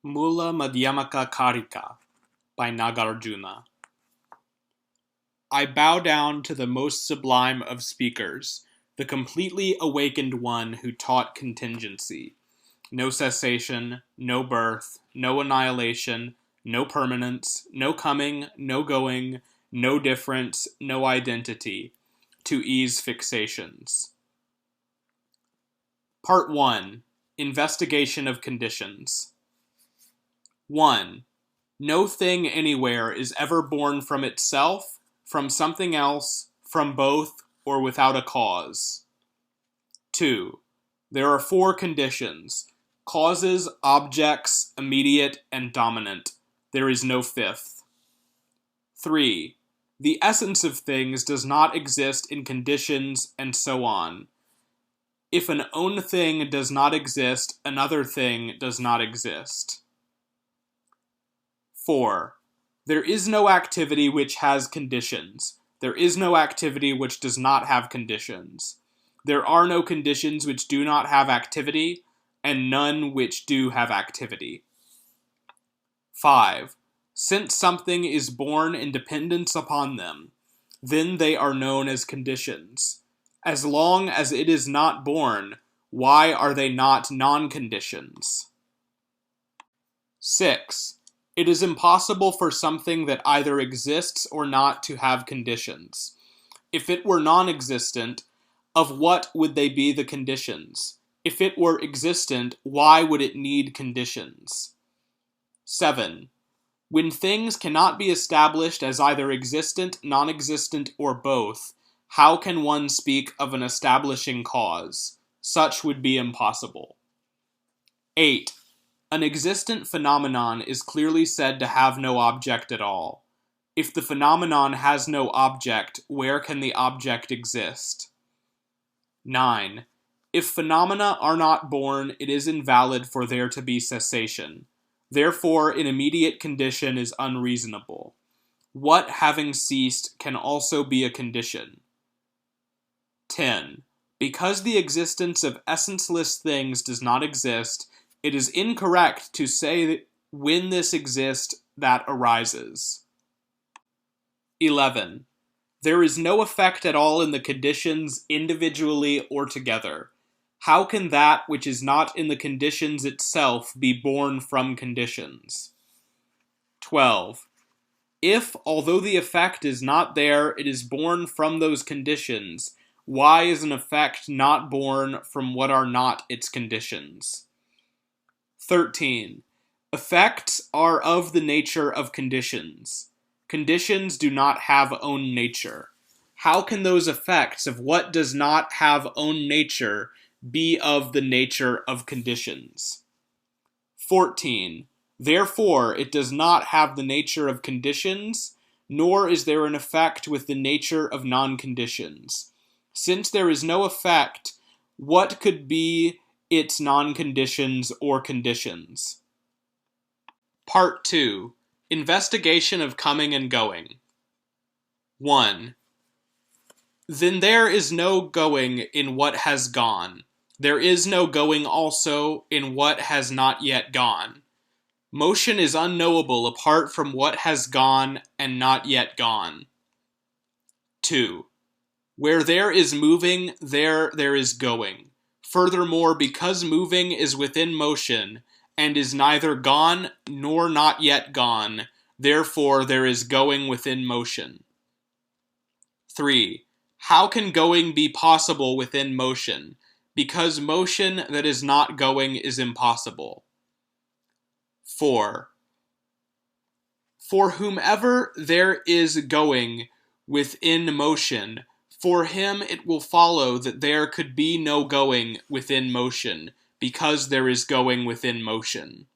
Mūlamadhyamakakārikā by Nāgārjuna. I bow down to the most sublime of speakers, the completely awakened one who taught contingency. No cessation, no birth, no annihilation, no permanence, no coming, no going, no difference, no identity, to ease fixations. Part 1. Investigation of Conditions. 1. No thing anywhere is ever born from itself, from something else, from both, or without a cause. 2. There are 4 conditions: causes, objects, immediate, and dominant. There is no 5th. 3. The essence of things does not exist in conditions, and so on. If an own thing does not exist, another thing does not exist. 4. There is no activity which has conditions. There is no activity which does not have conditions. There are no conditions which do not have activity, and none which do have activity. 5. Since something is born in dependence upon them, then they are known as conditions. As long as it is not born, why are they not non-conditions? 6. It is impossible for something that either exists or not to have conditions. If it were non-existent, of what would they be the conditions? If it were existent, why would it need conditions? 7. When things cannot be established as either existent, non-existent, or both, how can one speak of an establishing cause? Such would be impossible. 8. An existent phenomenon is clearly said to have no object at all. If the phenomenon has no object, where can the object exist? 9. If phenomena are not born, it is invalid for there to be cessation. Therefore, an immediate condition is unreasonable. What, having ceased, can also be a condition? 10. Because the existence of essenceless things does not exist, it is incorrect to say that when this exists, that arises. 11. There is no effect at all in the conditions individually or together. How can that which is not in the conditions itself be born from conditions? 12. If, although the effect is not there, it is born from those conditions, why is an effect not born from what are not its conditions? 13. Effects are of the nature of conditions. Conditions do not have own nature. How can those effects of what does not have own nature be of the nature of conditions? 14. Therefore, it does not have the nature of conditions, nor is there an effect with the nature of non-conditions. Since there is no effect, what could be its non-conditions or conditions? Part 2. Investigation of coming and going. 1. Then there is no going in what has gone. There is no going also in what has not yet gone. Motion is unknowable apart from what has gone and not yet gone. 2. Where there is moving, there is going. Furthermore, because moving is within motion, and is neither gone nor not yet gone, therefore there is going within motion. 3. How can going be possible within motion? Because motion that is not going is impossible. 4. For whomever there is going within motion, for him it will follow that there could be no going within motion, because there is going within motion.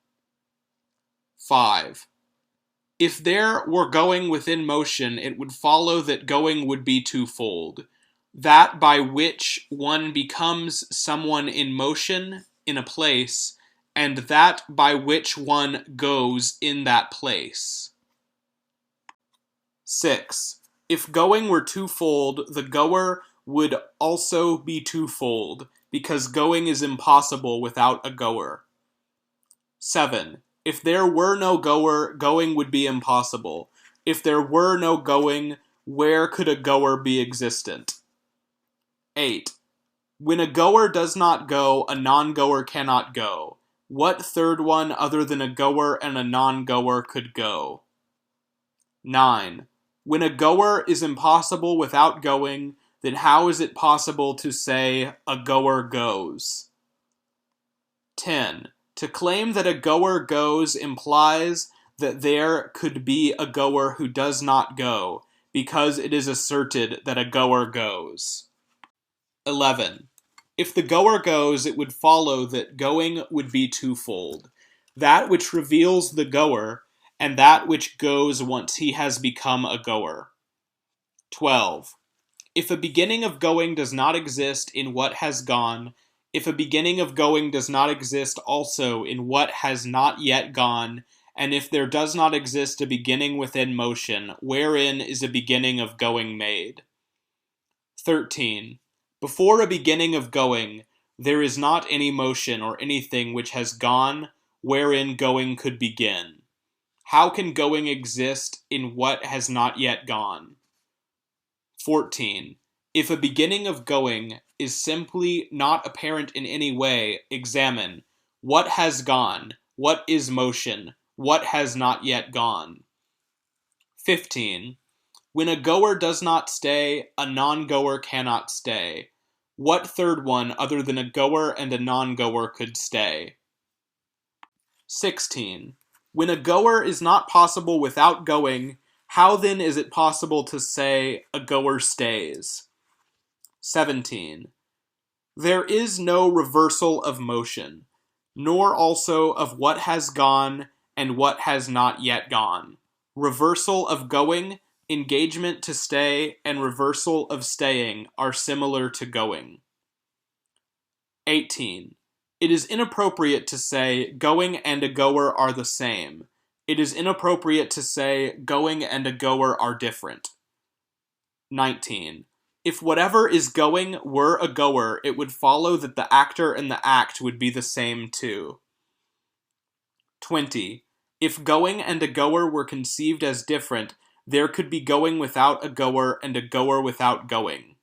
5. If there were going within motion, it would follow that going would be twofold: that by which one becomes someone in motion, in a place, and that by which one goes in that place. 6. If going were twofold, the goer would also be twofold, because going is impossible without a goer. 7. If there were no goer, going would be impossible. If there were no going, where could a goer be existent? 8. When a goer does not go, a non-goer cannot go. What third one other than a goer and a non-goer could go? 9. When a goer is impossible without going, then how is it possible to say a goer goes? 10. To claim that a goer goes implies that there could be a goer who does not go, because it is asserted that a goer goes. 11. If the goer goes, it would follow that going would be twofold: that which reveals the goer, and that which goes once he has become a goer. 12. If a beginning of going does not exist in what has gone, if a beginning of going does not exist also in what has not yet gone, and if there does not exist a beginning within motion, wherein is a beginning of going made? 13. Before a beginning of going, there is not any motion or anything which has gone, wherein going could begin. How can going exist in what has not yet gone? 14. If a beginning of going is simply not apparent in any way, examine: what has gone, what is motion, what has not yet gone? 15. When a goer does not stay, a non-goer cannot stay. What third one other than a goer and a non-goer could stay? 16. When a goer is not possible without going, how then is it possible to say a goer stays? 17. There is no reversal of motion, nor also of what has gone and what has not yet gone. Reversal of going, engagement to stay, and reversal of staying are similar to going. 18. It is inappropriate to say going and a goer are the same. It is inappropriate to say going and a goer are different. 19. If whatever is going were a goer, it would follow that the actor and the act would be the same too. 20. If going and a goer were conceived as different, there could be going without a goer and a goer without going.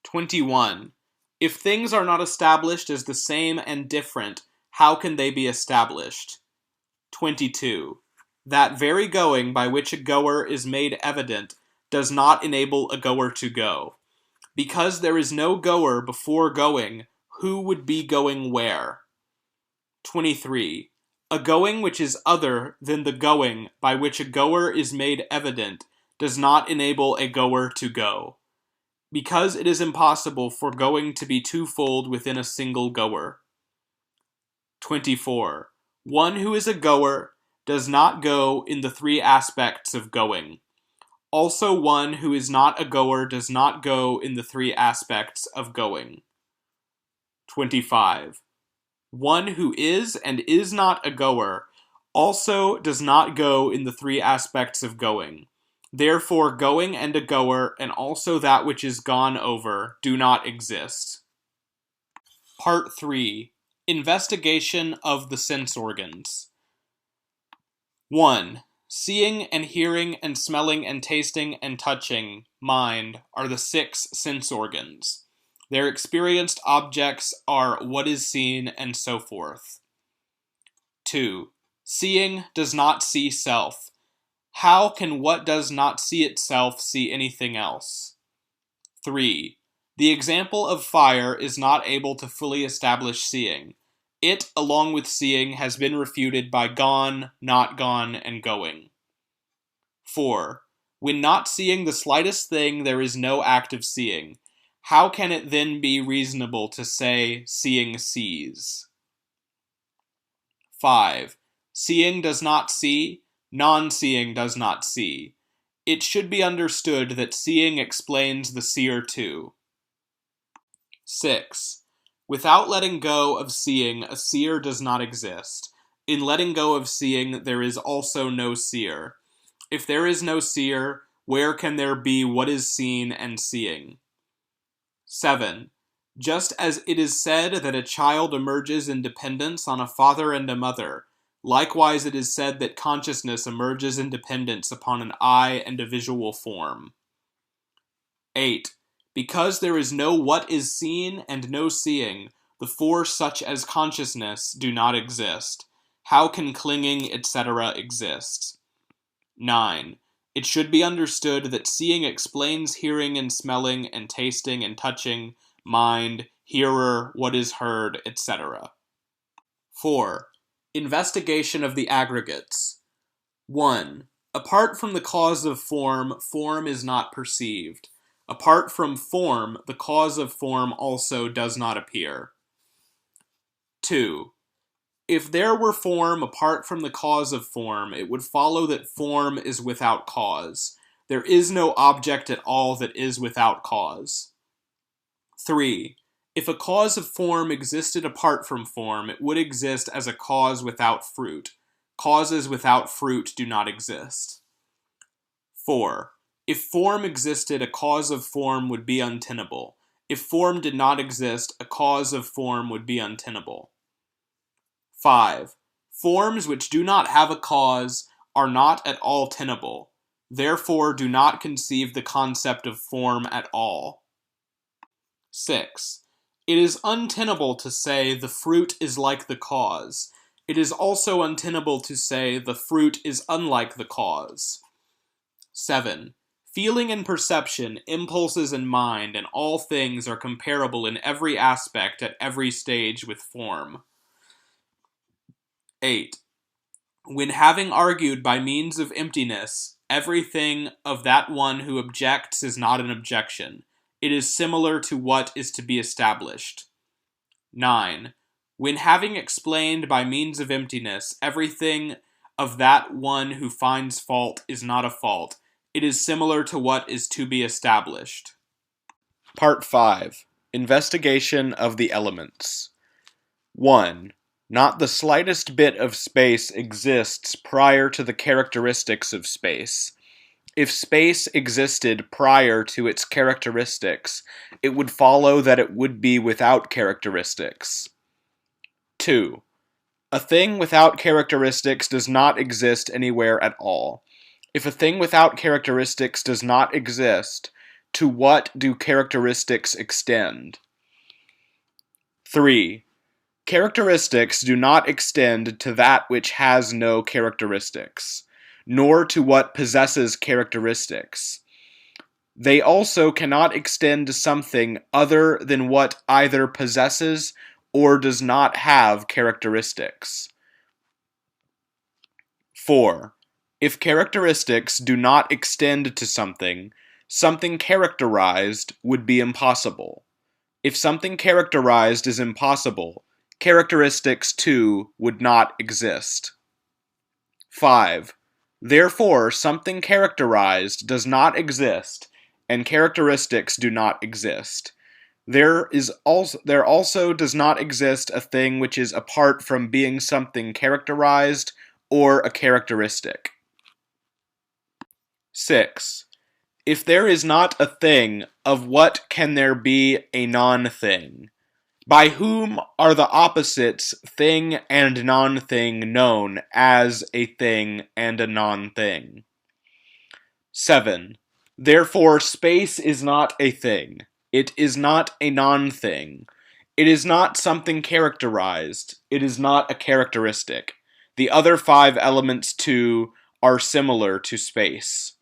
21. If things are not established as the same and different, how can they be established? 22. That very going by which a goer is made evident does not enable a goer to go. Because there is no goer before going, who would be going where? 23. A going which is other than the going by which a goer is made evident does not enable a goer to go. Because it is impossible for going to be twofold within a single goer. 24. One who is a goer does not go in the three aspects of going. Also, one who is not a goer does not go in the three aspects of going. 25. One who is and is not a goer also does not go in the three aspects of going. Therefore, going and a goer, and also that which is gone over, do not exist. Part 3. Investigation of the sense organs. 1. Seeing and hearing and smelling and tasting and touching, mind, are the 6 sense organs. Their experienced objects are what is seen and so forth. 2. Seeing does not see self. How can what does not see itself see anything else? 3. The example of fire is not able to fully establish seeing. It, along with seeing, has been refuted by gone, not gone, and going. 4. When not seeing the slightest thing, there is no act of seeing. How can it then be reasonable to say, seeing sees? 5. Seeing does not see, non-seeing does not see. It should be understood that seeing explains the seer too. 6. Without letting go of seeing, a seer does not exist. In letting go of seeing, there is also no seer. If there is no seer, where can there be what is seen and seeing? 7. Just as it is said that a child emerges in dependence on a father and a mother, Likewise, it is said that consciousness emerges in dependence upon an eye and a visual form. 8. Because there is no what is seen and no seeing, the four such as consciousness do not exist. How can clinging, etc. exist? 9. It should be understood that seeing explains hearing and smelling and tasting and touching, mind, hearer, what is heard, etc. 4. Investigation of the aggregates. 1. Apart from the cause of form, form is not perceived. Apart from form, the cause of form also does not appear. 2. If there were form apart from the cause of form, it would follow that form is without cause. There is no object at all that is without cause. 3. If a cause of form existed apart from form, it would exist as a cause without fruit. Causes without fruit do not exist. 4. If form existed, a cause of form would be untenable. If form did not exist, a cause of form would be untenable. 5. Forms which do not have a cause are not at all tenable. Therefore, do not conceive the concept of form at all. 6. It is untenable to say the fruit is like the cause. It is also untenable to say the fruit is unlike the cause. 7. Feeling and perception, impulses and mind, and all things are comparable in every aspect at every stage with form. 8. When having argued by means of emptiness, everything of that one who objects is not an objection. It is similar to what is to be established. 9. When having explained by means of emptiness, everything of that one who finds fault is not a fault. It is similar to what is to be established. Part 5. Investigation of the elements. 1. Not the slightest bit of space exists prior to the characteristics of space. If space existed prior to its characteristics, it would follow that it would be without characteristics. 2. A thing without characteristics does not exist anywhere at all. If a thing without characteristics does not exist, to what do characteristics extend? 3. Characteristics do not extend to that which has no characteristics, nor to what possesses characteristics. They also cannot extend to something other than what either possesses or does not have characteristics. 4. If characteristics do not extend to something, something characterized would be impossible. If something characterized is impossible, characteristics too would not exist. 5. Therefore, something characterized does not exist, and characteristics do not exist. There also does not exist a thing which is apart from being something characterized or a characteristic. 6. If there is not a thing, of what can there be a non-thing? By whom are the opposites thing and non-thing known as a thing and a non-thing? 7. Therefore, space is not a thing. It is not a non-thing. It is not something characterized. It is not a characteristic. The other 5 elements too are similar to space.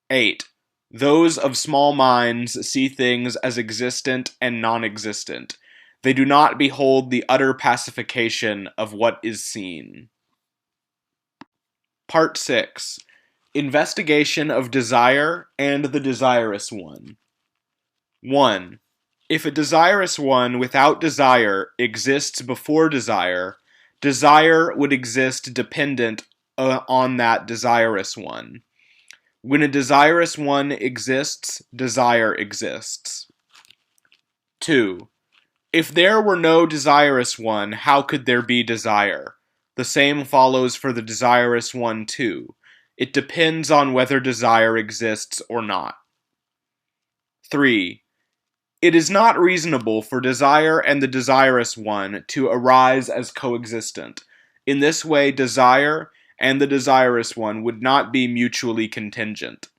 8. Those of small minds see things as existent and non-existent. They do not behold the utter pacification of what is seen. Part 6. Investigation of desire and the desirous one. 1. If a desirous one without desire exists before desire, desire would exist dependent on that desirous one. When a desirous one exists, desire exists. 2. If there were no desirous one, how could there be desire? The same follows for the desirous one too. It depends on whether desire exists or not. 3. It is not reasonable for desire and the desirous one to arise as coexistent. In this way, desire and the desirous one would not be mutually contingent.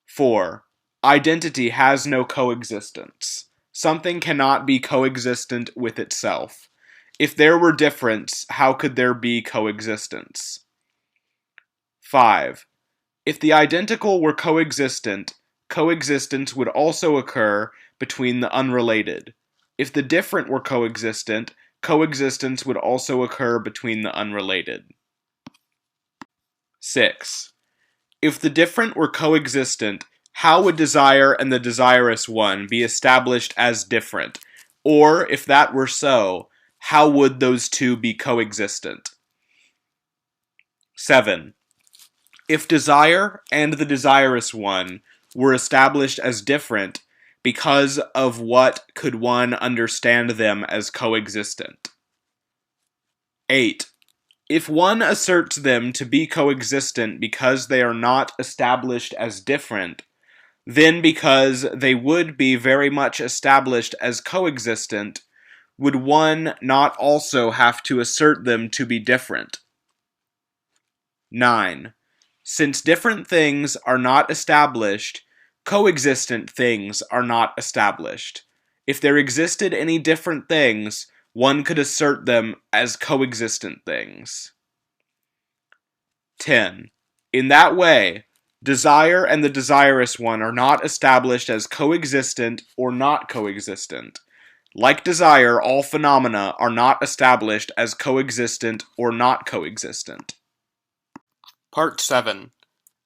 4. Identity has no coexistence. Something cannot be coexistent with itself. If there were difference, how could there be coexistence? 5. If the identical were coexistent, coexistence would also occur between the unrelated. If the different were coexistent, coexistence would also occur between the unrelated. 6. If the different were coexistent, how would desire and the desirous one be established as different? Or, if that were so, how would those two be coexistent? 7. If desire and the desirous one were established as different, because of what could one understand them as coexistent? 8. If one asserts them to be coexistent because they are not established as different, then because they would be very much established as coexistent, would one not also have to assert them to be different? 9. Since different things are not established, coexistent things are not established. If there existed any different things, one could assert them as coexistent things. 10. In that way, desire and the desirous one are not established as coexistent or not coexistent. Like desire, all phenomena are not established as coexistent or not coexistent. Part 7.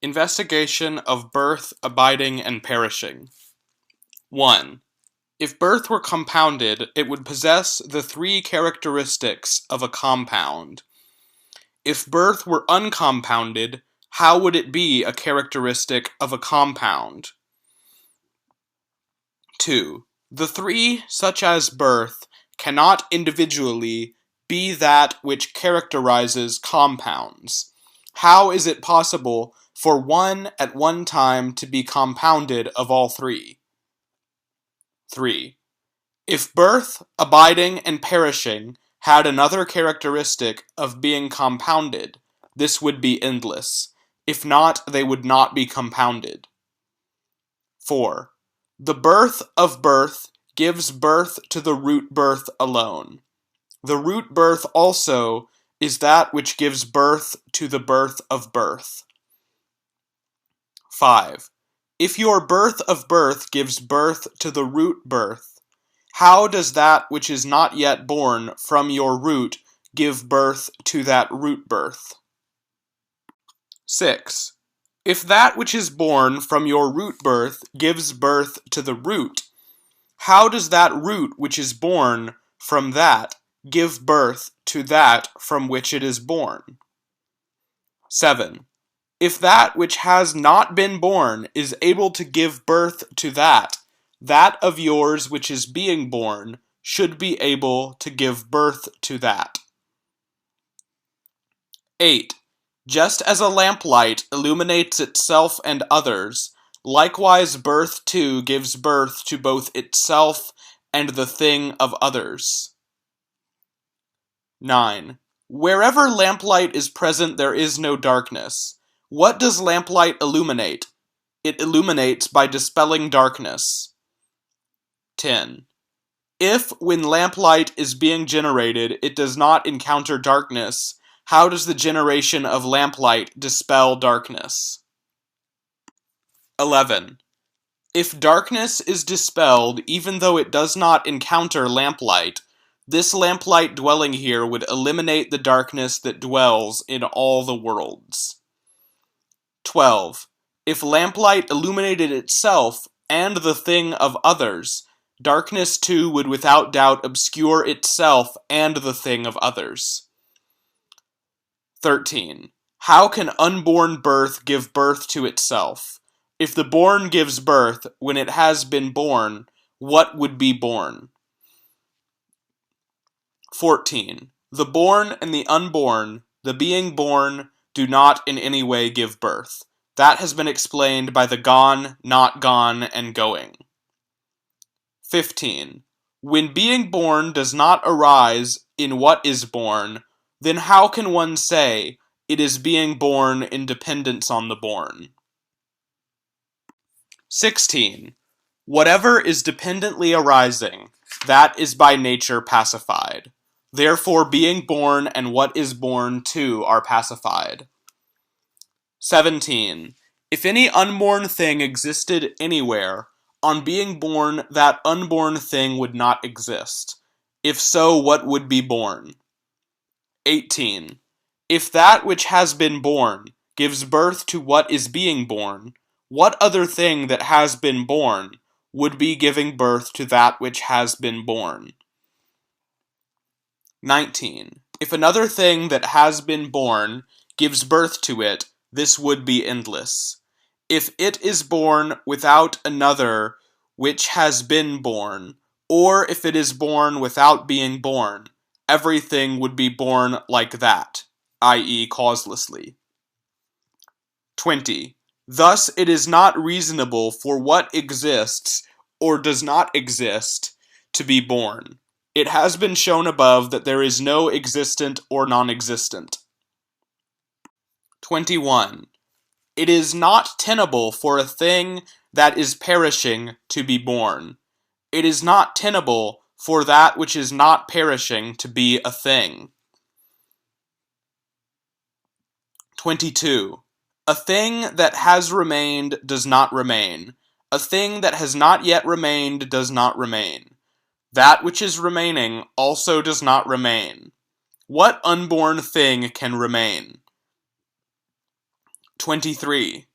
Investigation of birth, abiding, and perishing. 1. If birth were compounded, it would possess the three characteristics of a compound. If birth were uncompounded, how would it be a characteristic of a compound? 2. The three, such as birth, cannot individually be that which characterizes compounds. How is it possible for one at one time to be compounded of all three? 3. If birth, abiding, and perishing had another characteristic of being compounded, this would be endless. If not, they would not be compounded. 4. The birth of birth gives birth to the root birth alone. The root birth also is that which gives birth to the birth of birth. 5. If your birth of birth gives birth to the root birth, how does that which is not yet born from your root give birth to that root birth? 6. If that which is born from your root birth gives birth to the root, how does that root which is born from that give birth to that from which it is born? 7. If that which has not been born is able to give birth to that of yours which is being born should be able to give birth to that. 8. Just as a lamplight illuminates itself and others, likewise birth too gives birth to both itself and the thing of others. 9. Wherever lamplight is present, there is no darkness. What does lamplight illuminate? It illuminates by dispelling darkness. 10. If, when lamplight is being generated, it does not encounter darkness, how does the generation of lamplight dispel darkness? 11. If darkness is dispelled, even though it does not encounter lamplight, this lamplight dwelling here would eliminate the darkness that dwells in all the worlds. 12. If lamplight illuminated itself and the thing of others, darkness too would without doubt obscure itself and the thing of others. 13. How can unborn birth give birth to itself? If the born gives birth when it has been born, what would be born? 14. The born and the unborn, the being born, do not in any way give birth. That has been explained by the gone, not gone, and going. 15. When being born does not arise in what is born, then how can one say it is being born in dependence on the born? 16. Whatever is dependently arising, that is by nature pacified. Therefore, being born and what is born too are pacified. 17. If any unborn thing existed anywhere, on being born, that unborn thing would not exist. If so, what would be born? 18. If that which has been born gives birth to what is being born, what other thing that has been born would be giving birth to that which has been born? 19. If another thing that has been born gives birth to it, this would be endless. If it is born without another which has been born, or if it is born without being born, everything would be born like that, i.e. causelessly. 20. Thus it is not reasonable for what exists or does not exist to be born. It has been shown above that there is no existent or non-existent. 21. It is not tenable for a thing that is perishing to be born. It is not tenable for that which is not perishing to be a thing. 22. A thing that has remained does not remain. A thing that has not yet remained does not remain. That which is remaining also does not remain. What unborn thing can remain? 23.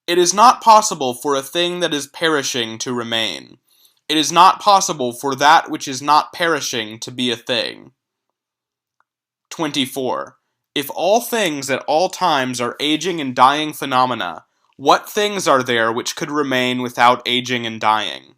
It is not possible for a thing that is perishing to remain. It is not possible for that which is not perishing to be a thing. 24. If all things at all times are aging and dying phenomena, what things are there which could remain without aging and dying?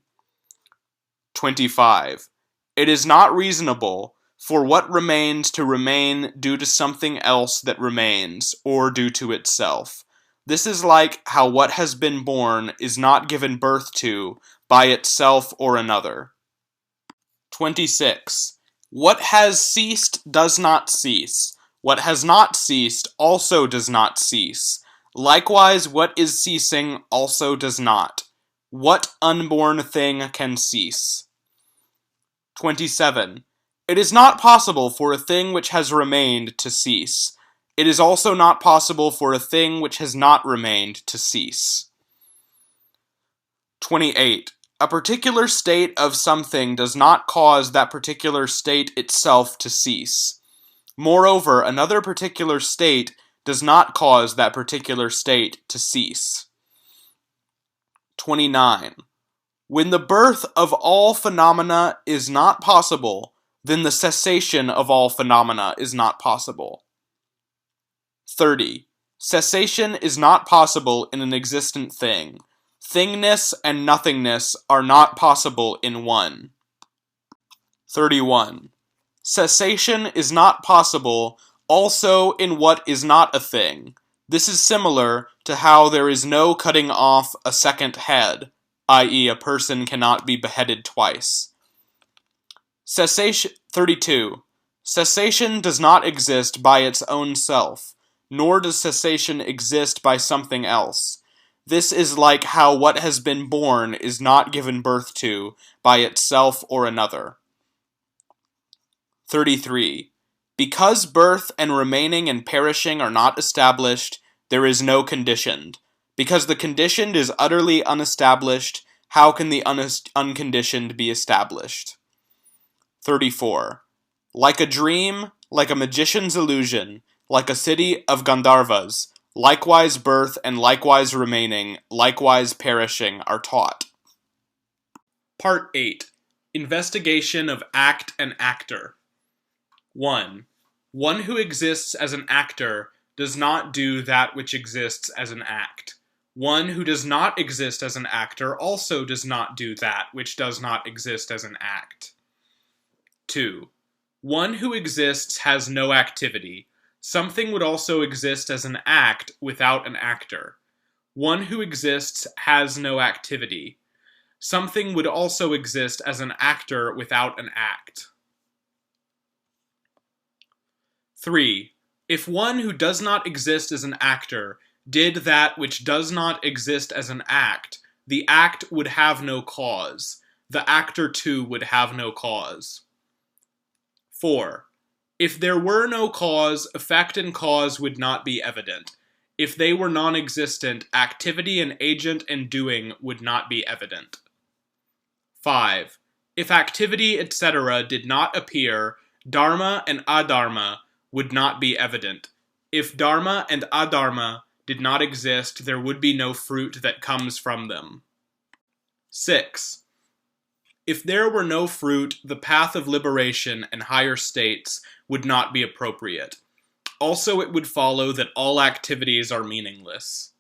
25. It is not reasonable for what remains to remain due to something else that remains, or due to itself. This is like how what has been born is not given birth to by itself or another. 26. What has ceased does not cease. What has not ceased also does not cease. Likewise, what is ceasing also does not. What unborn thing can cease? 27. It is not possible for a thing which has remained to cease. It is also not possible for a thing which has not remained to cease. 28. A particular state of something does not cause that particular state itself to cease. Moreover, another particular state does not cause that particular state to cease. 29. When the birth of all phenomena is not possible, then the cessation of all phenomena is not possible. 30. Cessation is not possible in an existent thing. Thingness and nothingness are not possible in one. 31. Cessation is not possible also in what is not a thing. This is similar to how there is no cutting off a second head, i.e. a person cannot be beheaded twice. 32. Cessation does not exist by its own self, nor does cessation exist by something else. This is like how what has been born is not given birth to by itself or another. 33. Because birth and remaining and perishing are not established, there is no conditioned. Because the conditioned is utterly unestablished, how can the unconditioned be established? 34. Like a dream, like a magician's illusion, like a city of Gandharvas, likewise birth and likewise remaining, likewise perishing are taught. Part 8. Investigation of act and actor. 1. One who exists as an actor does not do that which exists as an act. One who does not exist as an actor also does not do that which does not exist as an act. 2. One who exists has no activity. Something would also exist as an act without an actor. One who exists has no activity. Something would also exist as an actor without an act. 3. If one who does not exist as an actor did that which does not exist as an act, the act would have no cause. The actor too would have no cause. 4. If there were no cause, effect and cause would not be evident. If they were non-existent, activity and agent and doing would not be evident. 5. If activity, etc. did not appear, dharma and adharma would not be evident. If dharma and adharma did not exist, there would be no fruit that comes from them. 6. If there were no fruit, the path of liberation and higher states would not be appropriate. Also, it would follow that all activities are meaningless.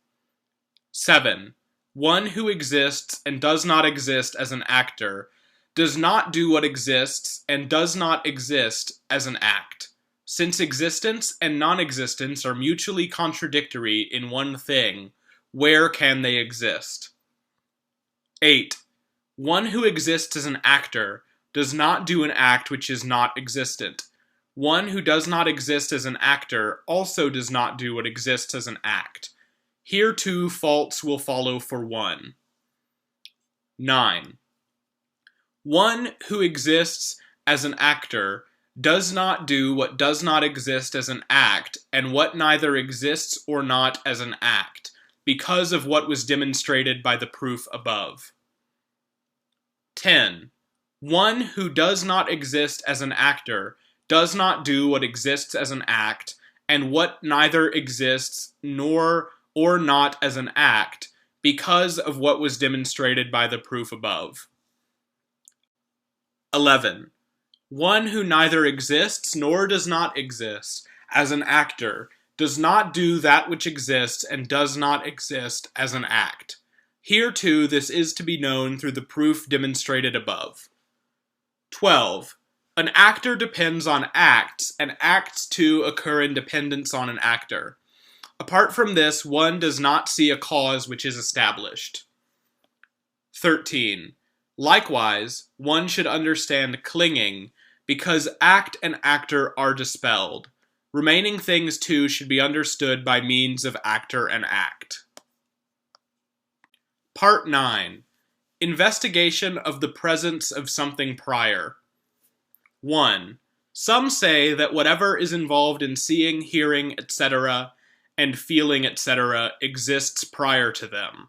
7. One who exists and does not exist as an actor does not do what exists and does not exist as an act. Since existence and non-existence are mutually contradictory in one thing, where can they exist? 8. One who exists as an actor does not do an act which is not existent. One who does not exist as an actor also does not do what exists as an act. Here too faults will follow for one. 9. One who exists as an actor does not do what does not exist as an act, and what neither exists or not as an act, because of what was demonstrated by the proof above. 10. One who does not exist as an actor does not do what exists as an act, and what neither exists nor or not as an act, because of what was demonstrated by the proof above. 11. One who neither exists nor does not exist as an actor does not do that which exists and does not exist as an act. Here too this is to be known through the proof demonstrated above. 12. An actor depends on acts, and acts too occur in dependence on an actor. Apart from this, one does not see a cause which is established. 13. Likewise, one should understand clinging, because act and actor are dispelled. Remaining things too should be understood by means of actor and act. Part 9. Investigation of the presence of something prior. 1. Some say that whatever is involved in seeing, hearing, etc., and feeling, etc., exists prior to them.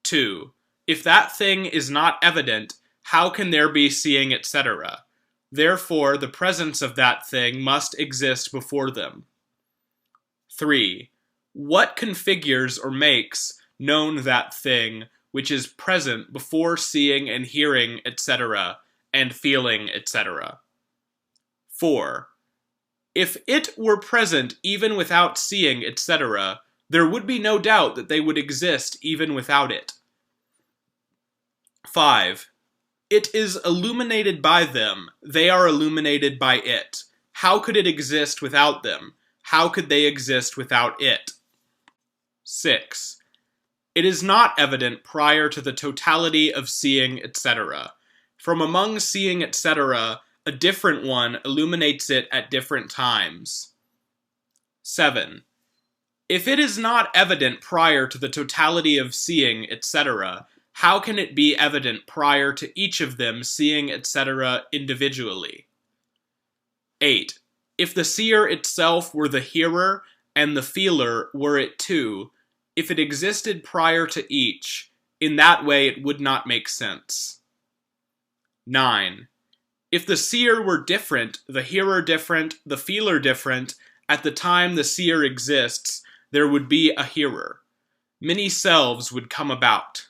2. If that thing is not evident, how can there be seeing, etc.? Therefore, the presence of that thing must exist before them. 3. What configures or makes known that thing which is present before seeing and hearing, etc., and feeling, etc.? 4. If it were present even without seeing, etc., there would be no doubt that they would exist even without it. 5. It is illuminated by them, they are illuminated by it. How could it exist without them? How could they exist without it? 6. It is not evident prior to the totality of seeing, etc. From among seeing, etc., a different one illuminates it at different times. 7. If it is not evident prior to the totality of seeing, etc., how can it be evident prior to each of them seeing, etc., individually? 8. If the seer itself were the hearer, and the feeler were it too, if it existed prior to each, in that way it would not make sense. 9. If the seer were different, the hearer different, the feeler different, at the time the seer exists, there would be a hearer. Many selves would come about.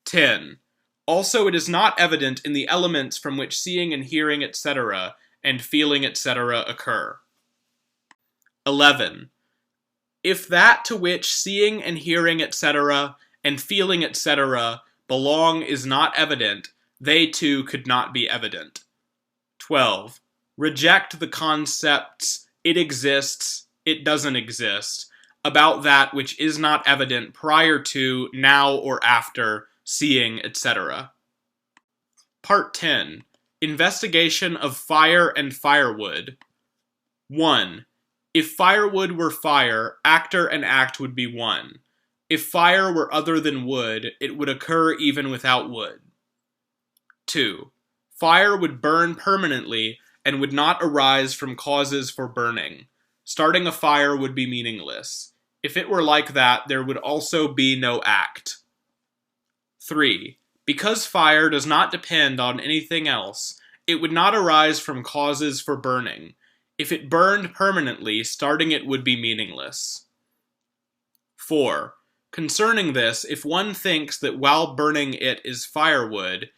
10. Also, it is not evident in the elements from which seeing and hearing, etc., and feeling, etc., occur. 11. If that to which seeing and hearing, etc., and feeling, etc., belong is not evident, they too could not be evident. 12. Reject the concepts, it exists, it doesn't exist, about that which is not evident prior to, now, or after seeing, etc. Part 10. Investigation of fire and firewood. 1. If firewood were fire, actor and act would be one. If fire were other than wood, it would occur even without wood. 2. Fire would burn permanently and would not arise from causes for burning. Starting a fire would be meaningless. If it were like that, there would also be no act. 3. Because fire does not depend on anything else, it would not arise from causes for burning. If it burned permanently, starting it would be meaningless. 4. Concerning this, if one thinks that while burning it is firewood,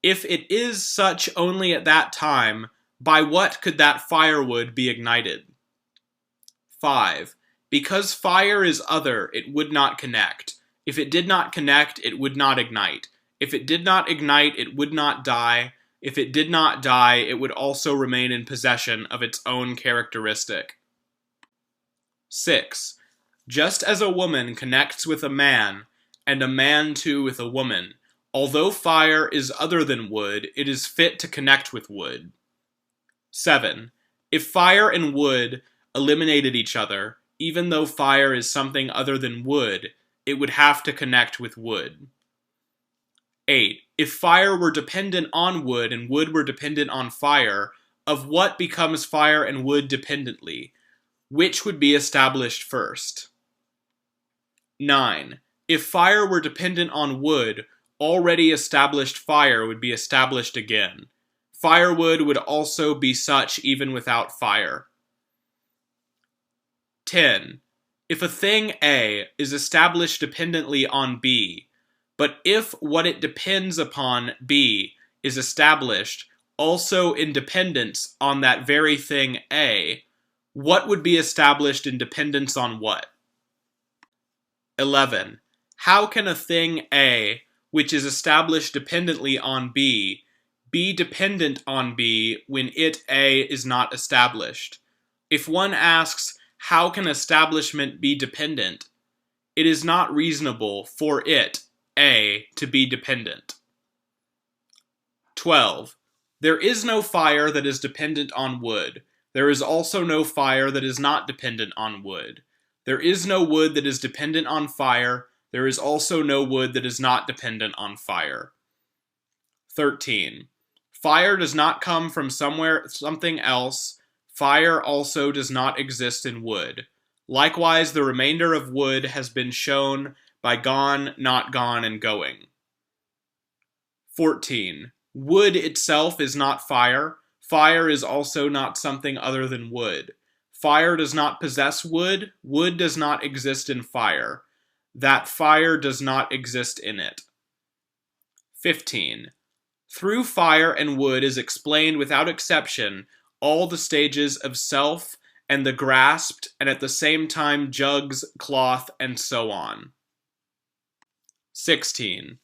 if it is such only at that time, by what could that firewood be ignited? 5. Because fire is other, it would not connect. If it did not connect, it would not ignite. If it did not ignite, it would not die. If it did not die, it would also remain in possession of its own characteristic. 6. Just as a woman connects with a man, and a man too with a woman, although fire is other than wood, it is fit to connect with wood. 7. If fire and wood eliminated each other, even though fire is something other than wood, it would have to connect with wood. 8. If fire were dependent on wood and wood were dependent on fire, of what becomes fire and wood dependently? Which would be established first? 9. If fire were dependent on wood, already established fire would be established again. Firewood would also be such even without fire. 10. If a thing A is established dependently on B, but if what it depends upon, B, is established also in dependence on that very thing A, what would be established in dependence on what? 11. How can a thing A, which is established dependently on B, be dependent on B when it, A, is not established? If one asks, how can establishment be dependent? It is not reasonable for it, A, to be dependent. 12. There is no fire that is dependent on wood. There is also no fire that is not dependent on wood. There is no wood that is dependent on fire. There is also no wood that is not dependent on fire. 13. Fire does not come from something else. Fire also does not exist in wood. Likewise, the remainder of wood has been shown by gone, not gone, and going. 14. Wood itself is not fire. Fire is also not something other than wood. Fire does not possess wood. Wood does not exist in fire. That fire does not exist in it. 15. Through fire and wood is explained without exception all the stages of self and the grasped, and at the same time jugs, cloth, and so on. 16.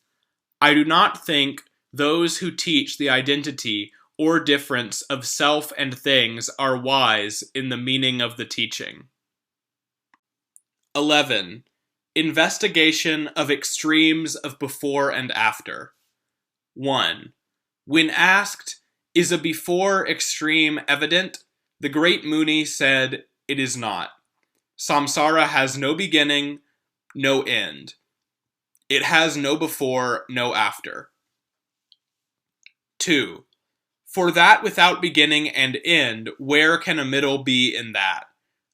I do not think those who teach the identity or difference of self and things are wise in the meaning of the teaching. 11. Investigation of extremes of before and after. 1. When asked, is a before extreme evident? The great Muni said, it is not. Samsara has no beginning, no end. It has no before, no after. 2. For that without beginning and end, where can a middle be in that?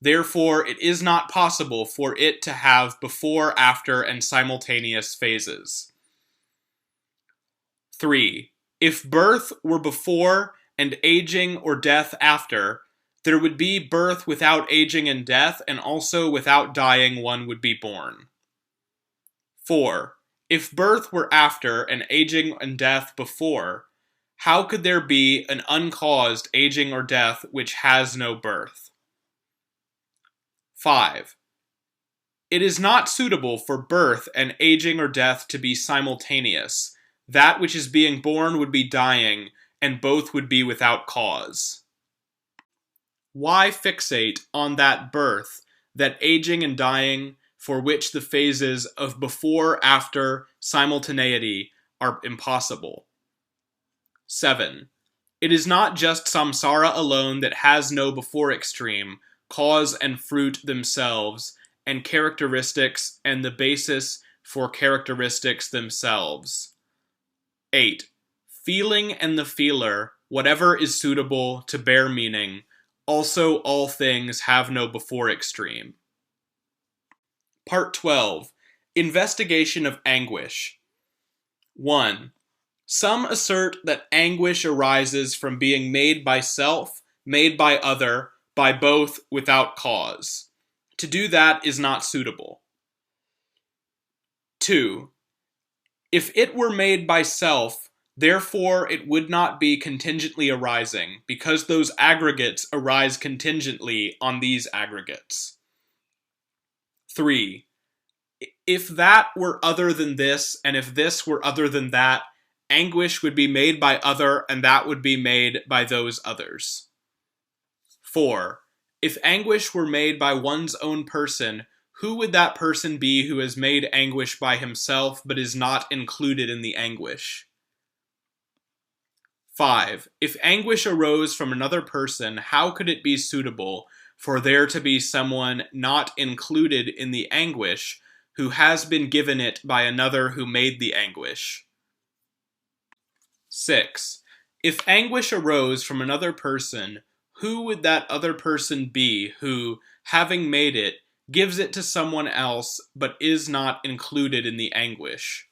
Therefore, it is not possible for it to have before, after, and simultaneous phases. 3. If birth were before and aging or death after, there would be birth without aging and death, and also without dying one would be born. 4. If birth were after and aging and death before, how could there be an uncaused aging or death which has no birth? 5. It is not suitable for birth and aging or death to be simultaneous. That which is being born would be dying, and both would be without cause. Why fixate on that birth, that aging and dying, for which the phases of before-after simultaneity are impossible? 7. It is not just samsara alone that has no before extreme, cause and fruit themselves, and characteristics and the basis for characteristics themselves. 8. Feeling and the feeler, whatever is suitable to bear meaning, also all things have no before extreme. Part 12. Investigation of anguish. 1. Some assert that anguish arises from being made by self, made by other, by both without cause. To do that is not suitable. 2. If it were made by self, therefore it would not be contingently arising, because those aggregates arise contingently on these aggregates. 3. If that were other than this, and if this were other than that, anguish would be made by other, and that would be made by those others. 4. If anguish were made by one's own person, who would that person be who has made anguish by himself, but is not included in the anguish? 5. If anguish arose from another person, how could it be suitable for there to be someone not included in the anguish, who has been given it by another who made the anguish? 6. If anguish arose from another person, who would that other person be who, having made it, gives it to someone else, but is not included in the anguish?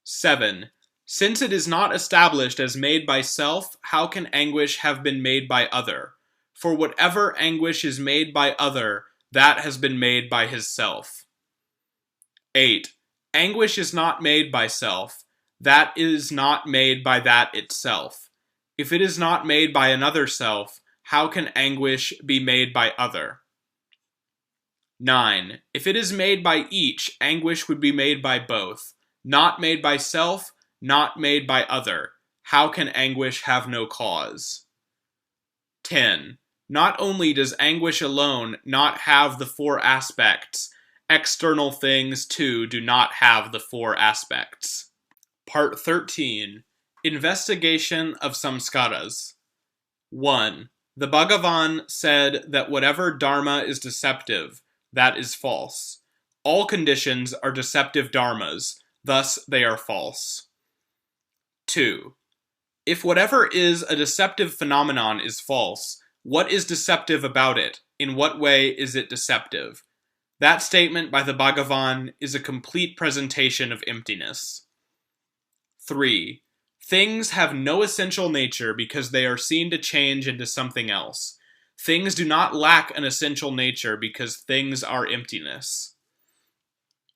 7. Since it is not established as made by self, how can anguish have been made by other? For whatever anguish is made by other, that has been made by his self. 8. Anguish is not made by self. That is not made by that itself. If it is not made by another self, how can anguish be made by other? 9. If it is made by each, anguish would be made by both. Not made by self, not made by other. How can anguish have no cause? 10. Not only does anguish alone not have the four aspects, external things too do not have the four aspects. Part 13. Investigation of Samskadas. 1. The Bhagavan said that whatever dharma is deceptive, that is false. All conditions are deceptive dharmas, thus they are false. 2. If whatever is a deceptive phenomenon is false, what is deceptive about it? In what way is it deceptive? That statement by the Bhagavan is a complete presentation of emptiness. 3. Things have no essential nature because they are seen to change into something else. Things do not lack an essential nature because things are emptiness.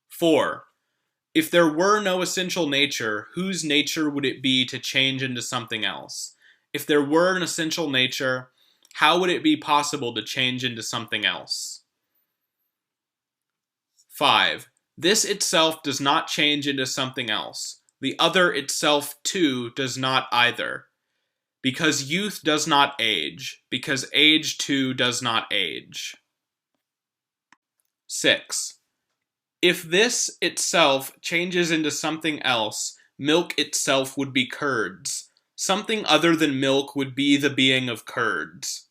4. If there were no essential nature, whose nature would it be to change into something else? If there were an essential nature, how would it be possible to change into something else? 5. This itself does not change into something else. The other itself, too, does not either. Because youth does not age. Because age, too, does not age. 6. If this itself changes into something else, milk itself would be curds. Something other than milk would be the being of curds.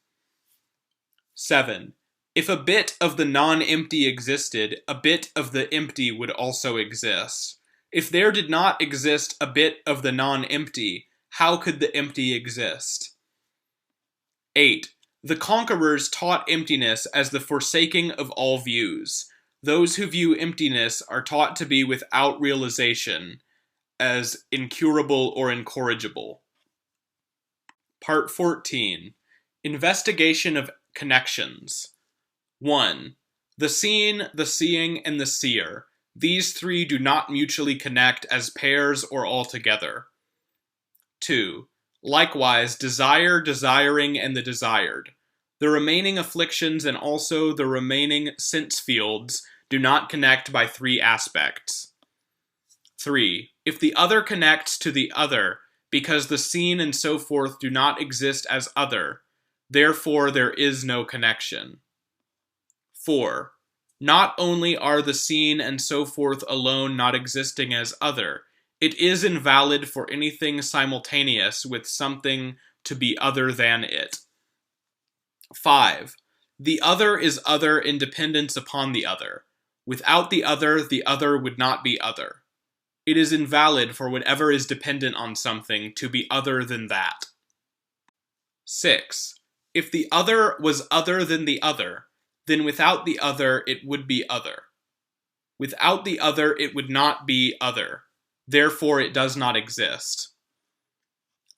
7. If a bit of the non-empty existed, a bit of the empty would also exist. If there did not exist a bit of the non-empty, how could the empty exist? 8. The conquerors taught emptiness as the forsaking of all views. Those who view emptiness are taught to be without realization, as incurable or incorrigible. Part 14. Investigation of connections. 1. The seen, the seeing, and the seer. These three do not mutually connect as pairs or altogether. 2. Likewise, desire, desiring, and the desired. The remaining afflictions and also the remaining sense fields do not connect by three aspects. 3. If the other connects to the other, because the seen and so forth do not exist as other, therefore there is no connection. 4. Not only are the seen and so forth alone not existing as other, It is invalid for anything simultaneous with something to be other than it. 5. The other is other in dependence upon the other. Without the other would not be other. It is invalid for whatever is dependent on something to be other than that. 6. If the other was other than the other, then without the other it would be other. Without the other it would not be other. Therefore it does not exist.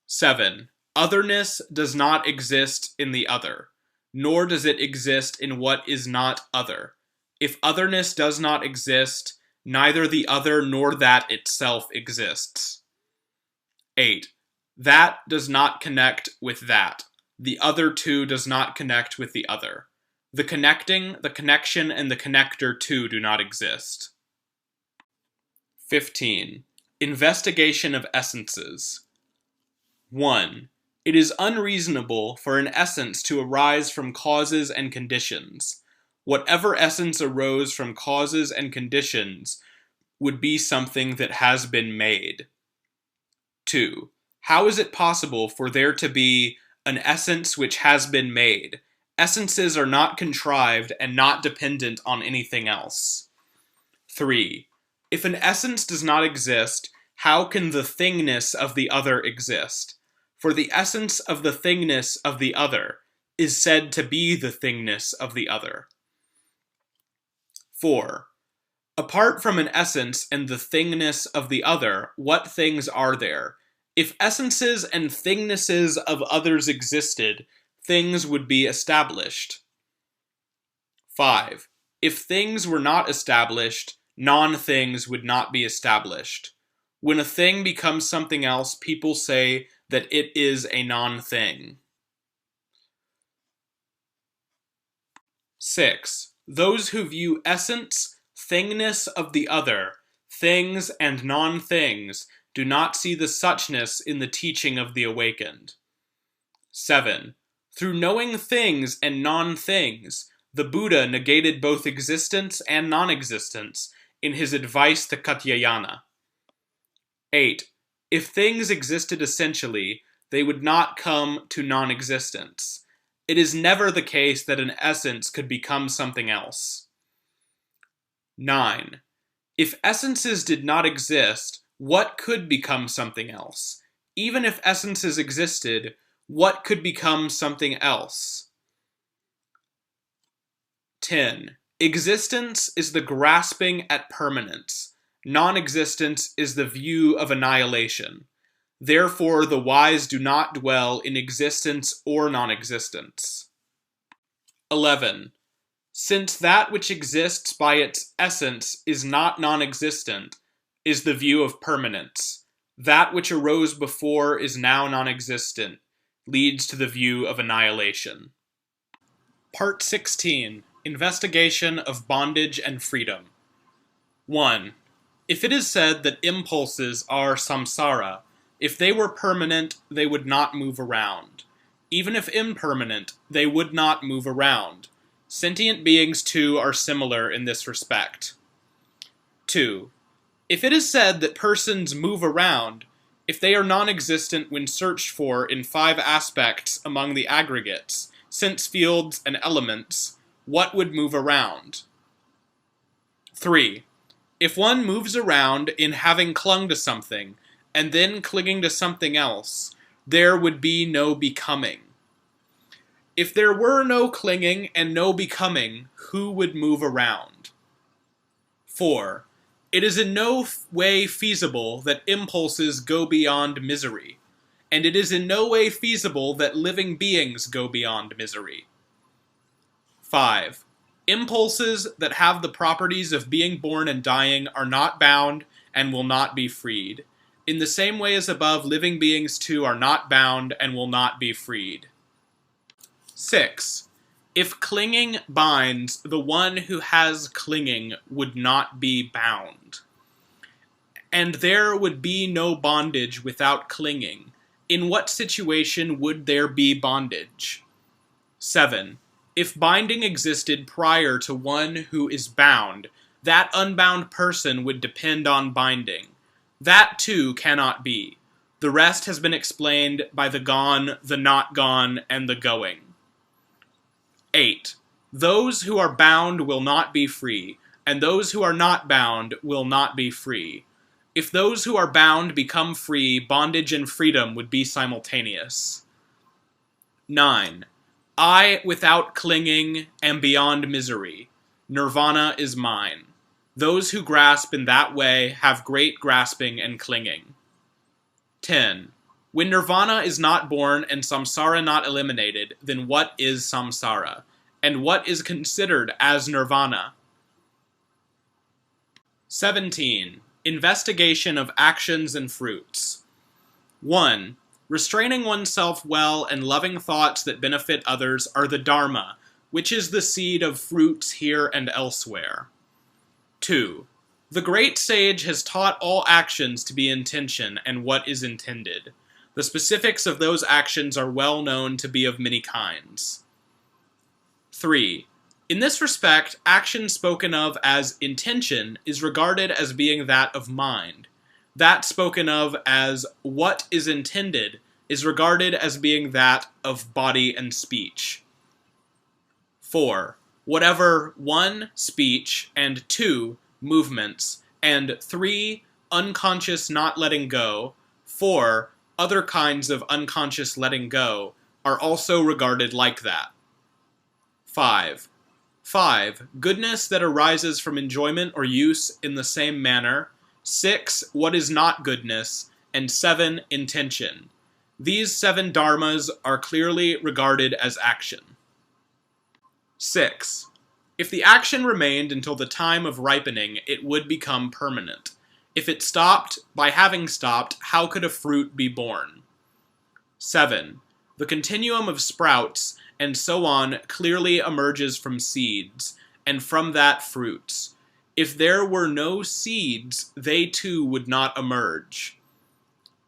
7. Otherness does not exist in the other, nor does it exist in what is not other. If otherness does not exist, neither the other nor that itself exists. 8. That does not connect with that. The other too does not connect with the other. The connecting, the connection, and the connector too do not exist. 15. Investigation of essences. 1. It is unreasonable for an essence to arise from causes and conditions. Whatever essence arose from causes and conditions would be something that has been made. 2. How is it possible for there to be an essence which has been made? Essences are not contrived and not dependent on anything else. 3. If an essence does not exist, how can the thingness of the other exist? For the essence of the thingness of the other is said to be the thingness of the other. 4. Apart from an essence and the thingness of the other, what things are there? If essences and thingnesses of others existed, things would be established. 5. If things were not established, non-things would not be established. When a thing becomes something else, people say that it is a non-thing. 6. Those who view essence, thingness of the other, things and non-things, do not see the suchness in the teaching of the awakened. 7. Through knowing things and non-things, the Buddha negated both existence and non-existence in his advice to Katyayana. 8. If things existed essentially, they would not come to non-existence. It is never the case that an essence could become something else. 9. If essences did not exist, what could become something else? Even if essences existed, what could become something else? 10. Existence is the grasping at permanence. Non-existence is the view of annihilation. Therefore, the wise do not dwell in existence or non-existence. 11. Since that which exists by its essence is not non-existent, is the view of permanence. That which arose before is now non-existent, leads to the view of annihilation. Part 16. Investigation of Bondage and Freedom. 1. If it is said that impulses are samsara, if they were permanent, they would not move around. Even if impermanent, they would not move around. Sentient beings, too, are similar in this respect. 2. If it is said that persons move around, if they are non-existent when searched for in 5 aspects among the aggregates, sense fields, and elements, what would move around? 3. If one moves around in having clung to something, and then clinging to something else, there would be no becoming. If there were no clinging and no becoming, who would move around? 4. It is in no way feasible that impulses go beyond misery, and it is in no way feasible that living beings go beyond misery. 5. Impulses that have the properties of being born and dying are not bound and will not be freed. In the same way as above, living beings too are not bound and will not be freed. 6. If clinging binds, the one who has clinging would not be bound. And there would be no bondage without clinging. In what situation would there be bondage? 7. If binding existed prior to one who is bound, that unbound person would depend on binding. That too cannot be. The rest has been explained by the gone, the not gone, and the going. 8. Those who are bound will not be free, and those who are not bound will not be free. If those who are bound become free, bondage and freedom would be simultaneous. 9. I, without clinging, am beyond misery. Nirvana is mine. Those who grasp in that way have great grasping and clinging. 10. When nirvana is not born and samsara not eliminated, then what is samsara? And what is considered as nirvana? 17. Investigation of actions and fruits. 1. Restraining oneself well and loving thoughts that benefit others are the dharma, which is the seed of fruits here and elsewhere. 2. The great sage has taught all actions to be intention and what is intended. The specifics of those actions are well known to be of many kinds. 3. In this respect, action spoken of as intention is regarded as being that of mind. That spoken of as what is intended is regarded as being that of body and speech. 4. Whatever 1. Speech, and 2. Movements, and 3. Unconscious not letting go, 4. Other kinds of unconscious letting go, are also regarded like that. 5. Goodness that arises from enjoyment or use in the same manner, 6. What is not goodness, and 7. Intention. These 7 dharmas are clearly regarded as action. 6. If the action remained until the time of ripening, it would become permanent. If it stopped, by having stopped, how could a fruit be born? 7. The continuum of sprouts, and so on, clearly emerges from seeds, and from that fruits. If there were no seeds, they too would not emerge.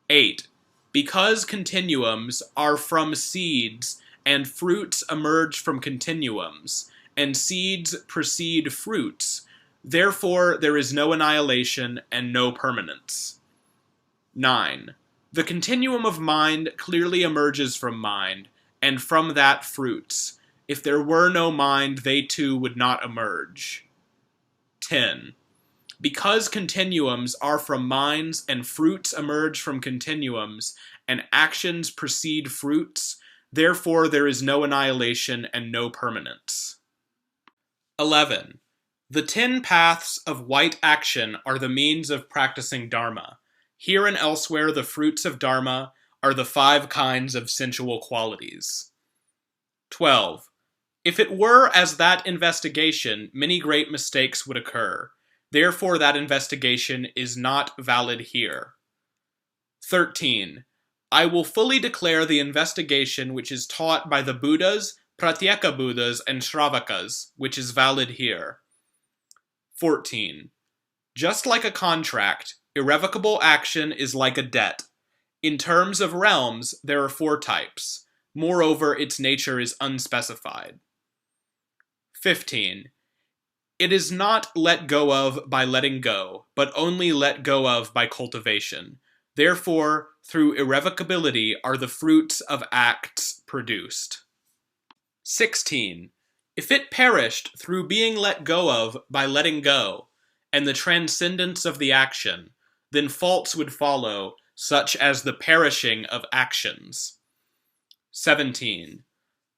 8. Because continuums are from seeds, and fruits emerge from continuums, and seeds precede fruits, therefore there is no annihilation and no permanence. 9. The continuum of mind clearly emerges from mind, and from that fruits. If there were no mind, they too would not emerge. 10. Because continuums are from minds, and fruits emerge from continuums, and actions precede fruits, therefore there is no annihilation and no permanence. 11. The 10 paths of white action are the means of practicing dharma. Here and elsewhere the fruits of dharma are the 5 kinds of sensual qualities. 12. If it were as that investigation, many great mistakes would occur. Therefore that investigation is not valid here. 13. I will fully declare the investigation which is taught by the Buddhas, Pratyeka Buddhas, and Shravakas, which is valid here. 14. Just like a contract, irrevocable action is like a debt. In terms of realms, there are 4 types. Moreover, its nature is unspecified. 15. It is not let go of by letting go, but only let go of by cultivation. Therefore, through irrevocability are the fruits of acts produced. 16. If it perished through being let go of by letting go, and the transcendence of the action, then faults would follow, such as the perishing of actions. 17.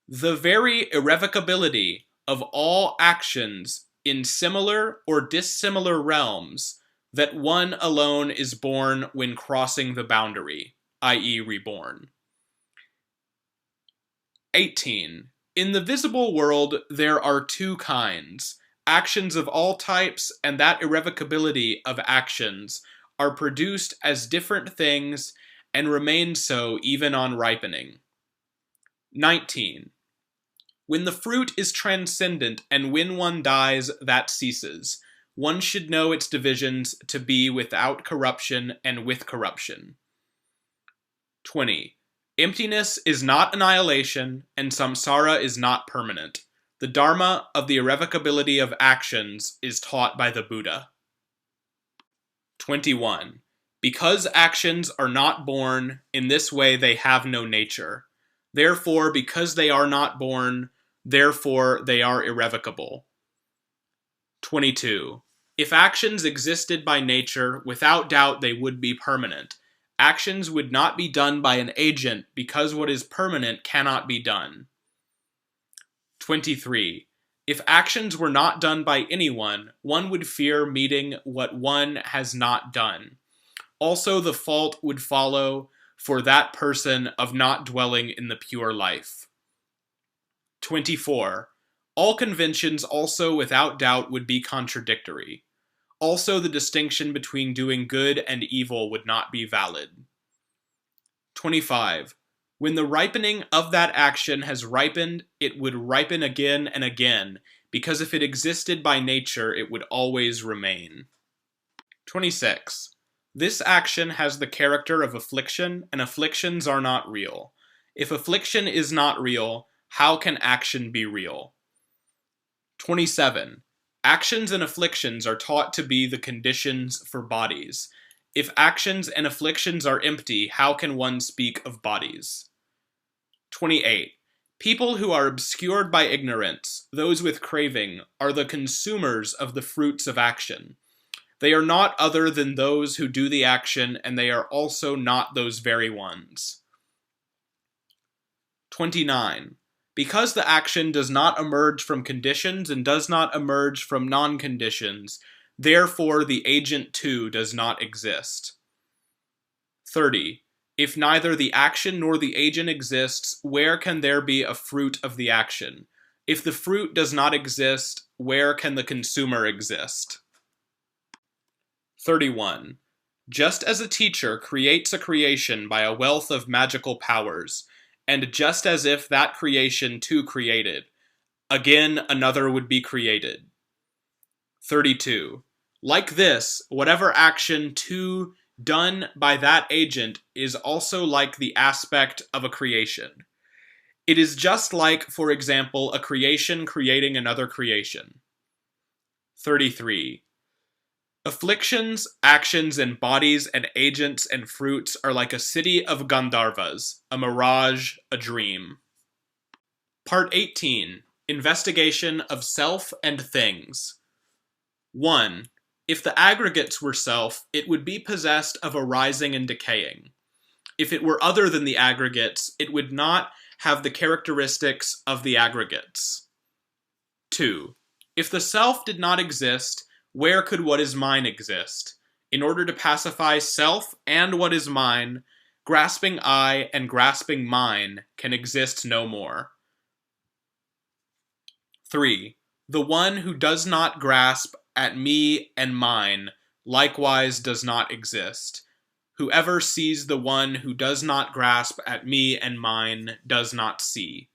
The very irrevocability of all actions in similar or dissimilar realms, that one alone is born when crossing the boundary, i.e. reborn. 18. In the visible world, there are 2 kinds. Actions of all types and that irrevocability of actions are produced as different things and remain so even on ripening. 19. When the fruit is transcendent and when one dies, that ceases. One should know its divisions to be without corruption and with corruption. 20. Emptiness is not annihilation, and samsara is not permanent. The dharma of the irrevocability of actions is taught by the Buddha. 21. Because actions are not born, in this way they have no nature. Therefore, because they are not born, therefore they are irrevocable. 22. If actions existed by nature, without doubt they would be permanent. Actions would not be done by an agent because what is permanent cannot be done. 23. If actions were not done by anyone, one would fear meeting what one has not done. Also, the fault would follow for that person of not dwelling in the pure life. 24. All conventions also without doubt would be contradictory. Also, the distinction between doing good and evil would not be valid. 25. When the ripening of that action has ripened, it would ripen again and again, because if it existed by nature, it would always remain. 26. This action has the character of affliction, and afflictions are not real. If affliction is not real, how can action be real? 27. Actions and afflictions are taught to be the conditions for bodies. If actions and afflictions are empty, how can one speak of bodies? 28. People who are obscured by ignorance, those with craving, are the consumers of the fruits of action. They are not other than those who do the action, and they are also not those very ones. 29. Because the action does not emerge from conditions and does not emerge from non-conditions, therefore the agent too does not exist. 30. If neither the action nor the agent exists, where can there be a fruit of the action? If the fruit does not exist, where can the consumer exist? 31. Just as a teacher creates a creation by a wealth of magical powers, and just as if that creation too created, again another would be created. 32. Like this, whatever action too done by that agent is also like the aspect of a creation. It is just like, for example, a creation creating another creation. 33. Afflictions, actions, and bodies and agents and fruits are like a city of Gandharvas, a mirage, a dream. Part 18. Investigation of Self and Things. 1. If the aggregates were self, it would be possessed of arising and decaying. If it were other than the aggregates, it would not have the characteristics of the aggregates. 2. If the self did not exist, where could what is mine exist? In order to pacify self and what is mine, grasping I and grasping mine can exist no more. 3. The one who does not grasp at me and mine likewise does not exist. Whoever sees the one who does not grasp at me and mine does not see.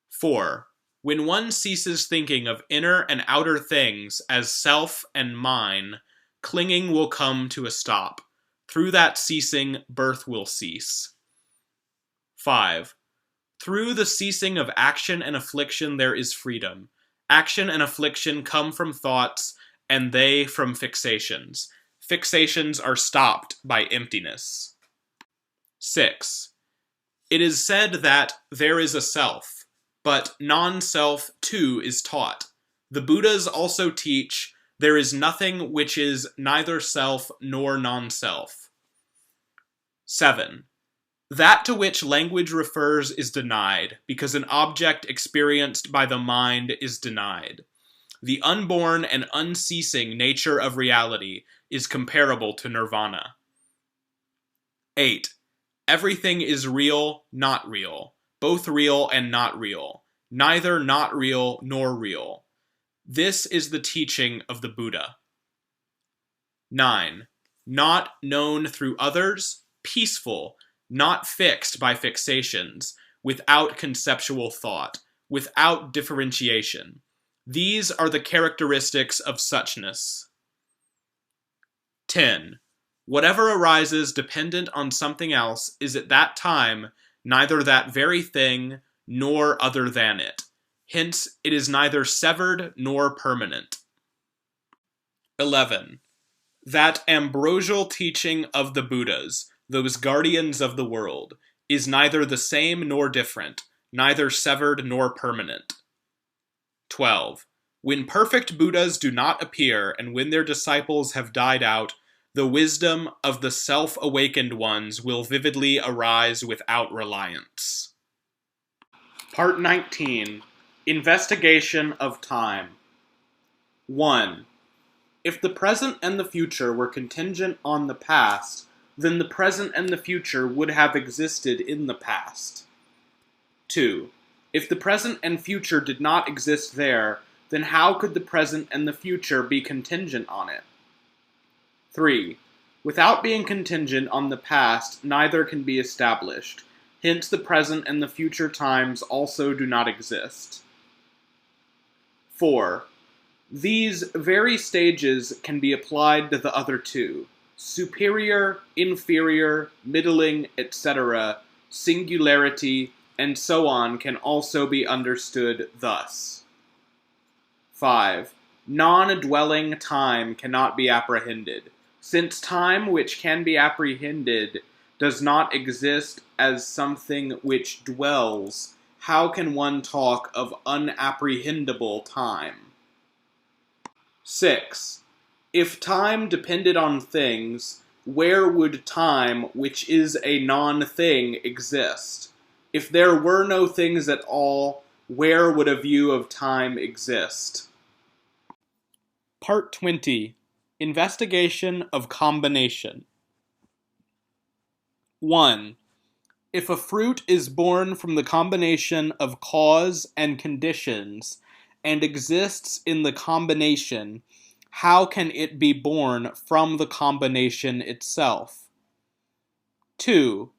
4. When one ceases thinking of inner and outer things as self and mine, clinging will come to a stop. Through that ceasing, birth will cease. 5. Through the ceasing of action and affliction there is freedom. Action and affliction come from thoughts, and they from fixations. Fixations are stopped by emptiness. 6. It is said that there is a self, but non-self too is taught. The Buddhas also teach there is nothing which is neither self nor non-self. 7. That to which language refers is denied, because an object experienced by the mind is denied. The unborn and unceasing nature of reality is comparable to Nirvana. 8. Everything is real, not real, both real and not real, neither not real nor real. This is the teaching of the Buddha. 9. Not known through others, peaceful, not fixed by fixations, without conceptual thought, without differentiation. These are the characteristics of suchness. 10. Whatever arises dependent on something else is at that time neither that very thing nor other than it. Hence, it is neither severed nor permanent. 11. That ambrosial teaching of the Buddhas, those guardians of the world, is neither the same nor different, neither severed nor permanent. 12. When perfect Buddhas do not appear, and when their disciples have died out, the wisdom of the self-awakened ones will vividly arise without reliance. Part 19. Investigation of Time. 1. If the present and the future were contingent on the past, then the present and the future would have existed in the past. 2. If the present and future did not exist there, then how could the present and the future be contingent on it? 3. Without being contingent on the past, neither can be established. Hence the present and the future times also do not exist. 4. These very stages can be applied to the other two. Superior, inferior, middling, etc., singularity, and so on can also be understood thus. 5. Non-dwelling time cannot be apprehended. Since time which can be apprehended does not exist as something which dwells, how can one talk of unapprehendable time? 6. If time depended on things, where would time, which is a non-thing, exist? If there were no things at all, where would a view of time exist? Part 20. Investigation of Combination. 1. If a fruit is born from the combination of cause and conditions, and exists in the combination, how can it be born from the combination itself? 2.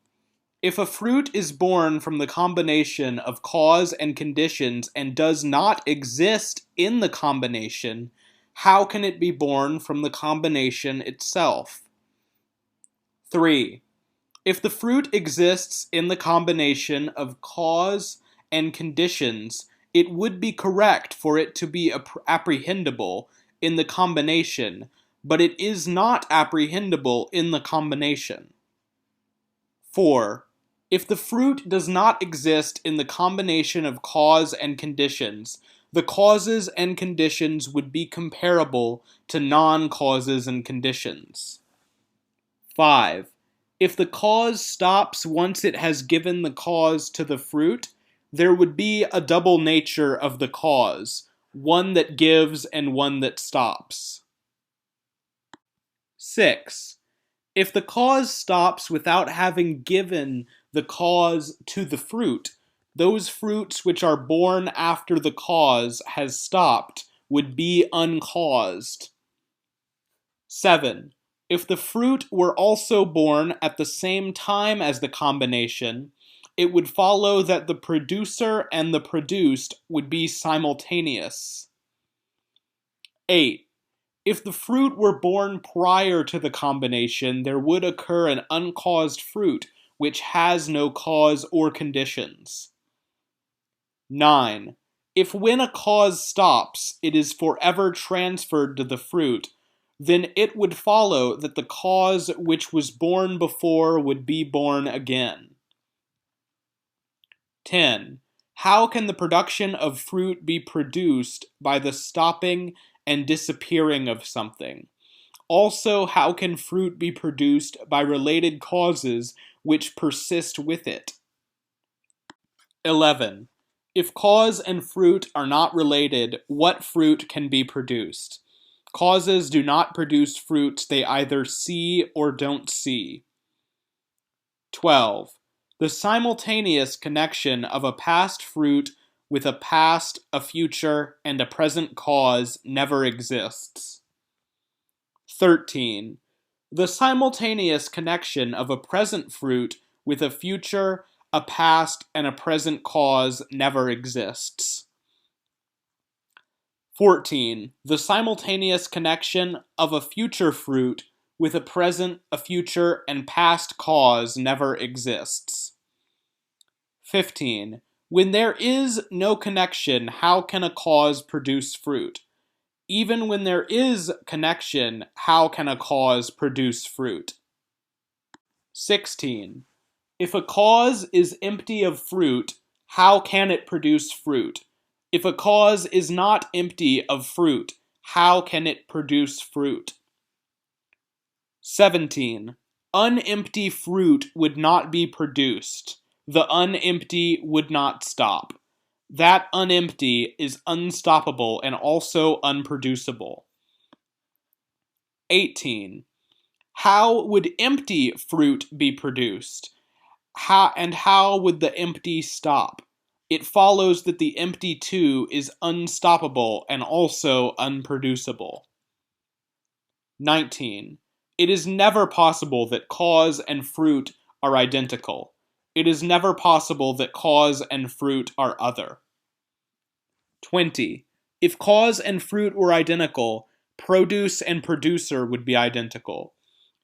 If a fruit is born from the combination of cause and conditions and does not exist in the combination, how can it be born from the combination itself? 3. If the fruit exists in the combination of cause and conditions, it would be correct for it to be apprehendable in the combination, but it is not apprehendable in the combination. 4. If the fruit does not exist in the combination of cause and conditions, the causes and conditions would be comparable to non-causes and conditions. 5. If the cause stops once it has given the cause to the fruit, there would be a double nature of the cause, one that gives and one that stops. 6. If the cause stops without having given the cause to the fruit, those fruits which are born after the cause has stopped would be uncaused. 7. If the fruit were also born at the same time as the combination, it would follow that the producer and the produced would be simultaneous. 8. If the fruit were born prior to the combination, there would occur an uncaused fruit which has no cause or conditions. 9. If when a cause stops, it is forever transferred to the fruit, then it would follow that the cause which was born before would be born again. 10. How can the production of fruit be produced by the stopping and disappearing of something? Also, how can fruit be produced by related causes which persist with it? 11. If cause and fruit are not related, what fruit can be produced? Causes do not produce fruits they either see or don't see. 12. The simultaneous connection of a past fruit with a past, a future, and a present cause never exists. 13. The simultaneous connection of a present fruit with a future, a past, and a present cause never exists. 14. The simultaneous connection of a future fruit with a present, a future, and past cause never exists. 15. When there is no connection, how can a cause produce fruit? Even when there is connection, how can a cause produce fruit? 16. If a cause is empty of fruit, how can it produce fruit? If a cause is not empty of fruit, how can it produce fruit? 17. Unempty fruit would not be produced. The unempty would not stop. That unempty is unstoppable and also unproducible. 18. How would empty fruit be produced? How would the empty stop? It follows that the empty too is unstoppable and also unproducible. 19. It is never possible that cause and fruit are identical. It is never possible that cause and fruit are other. 20. If cause and fruit were identical, produce and producer would be identical.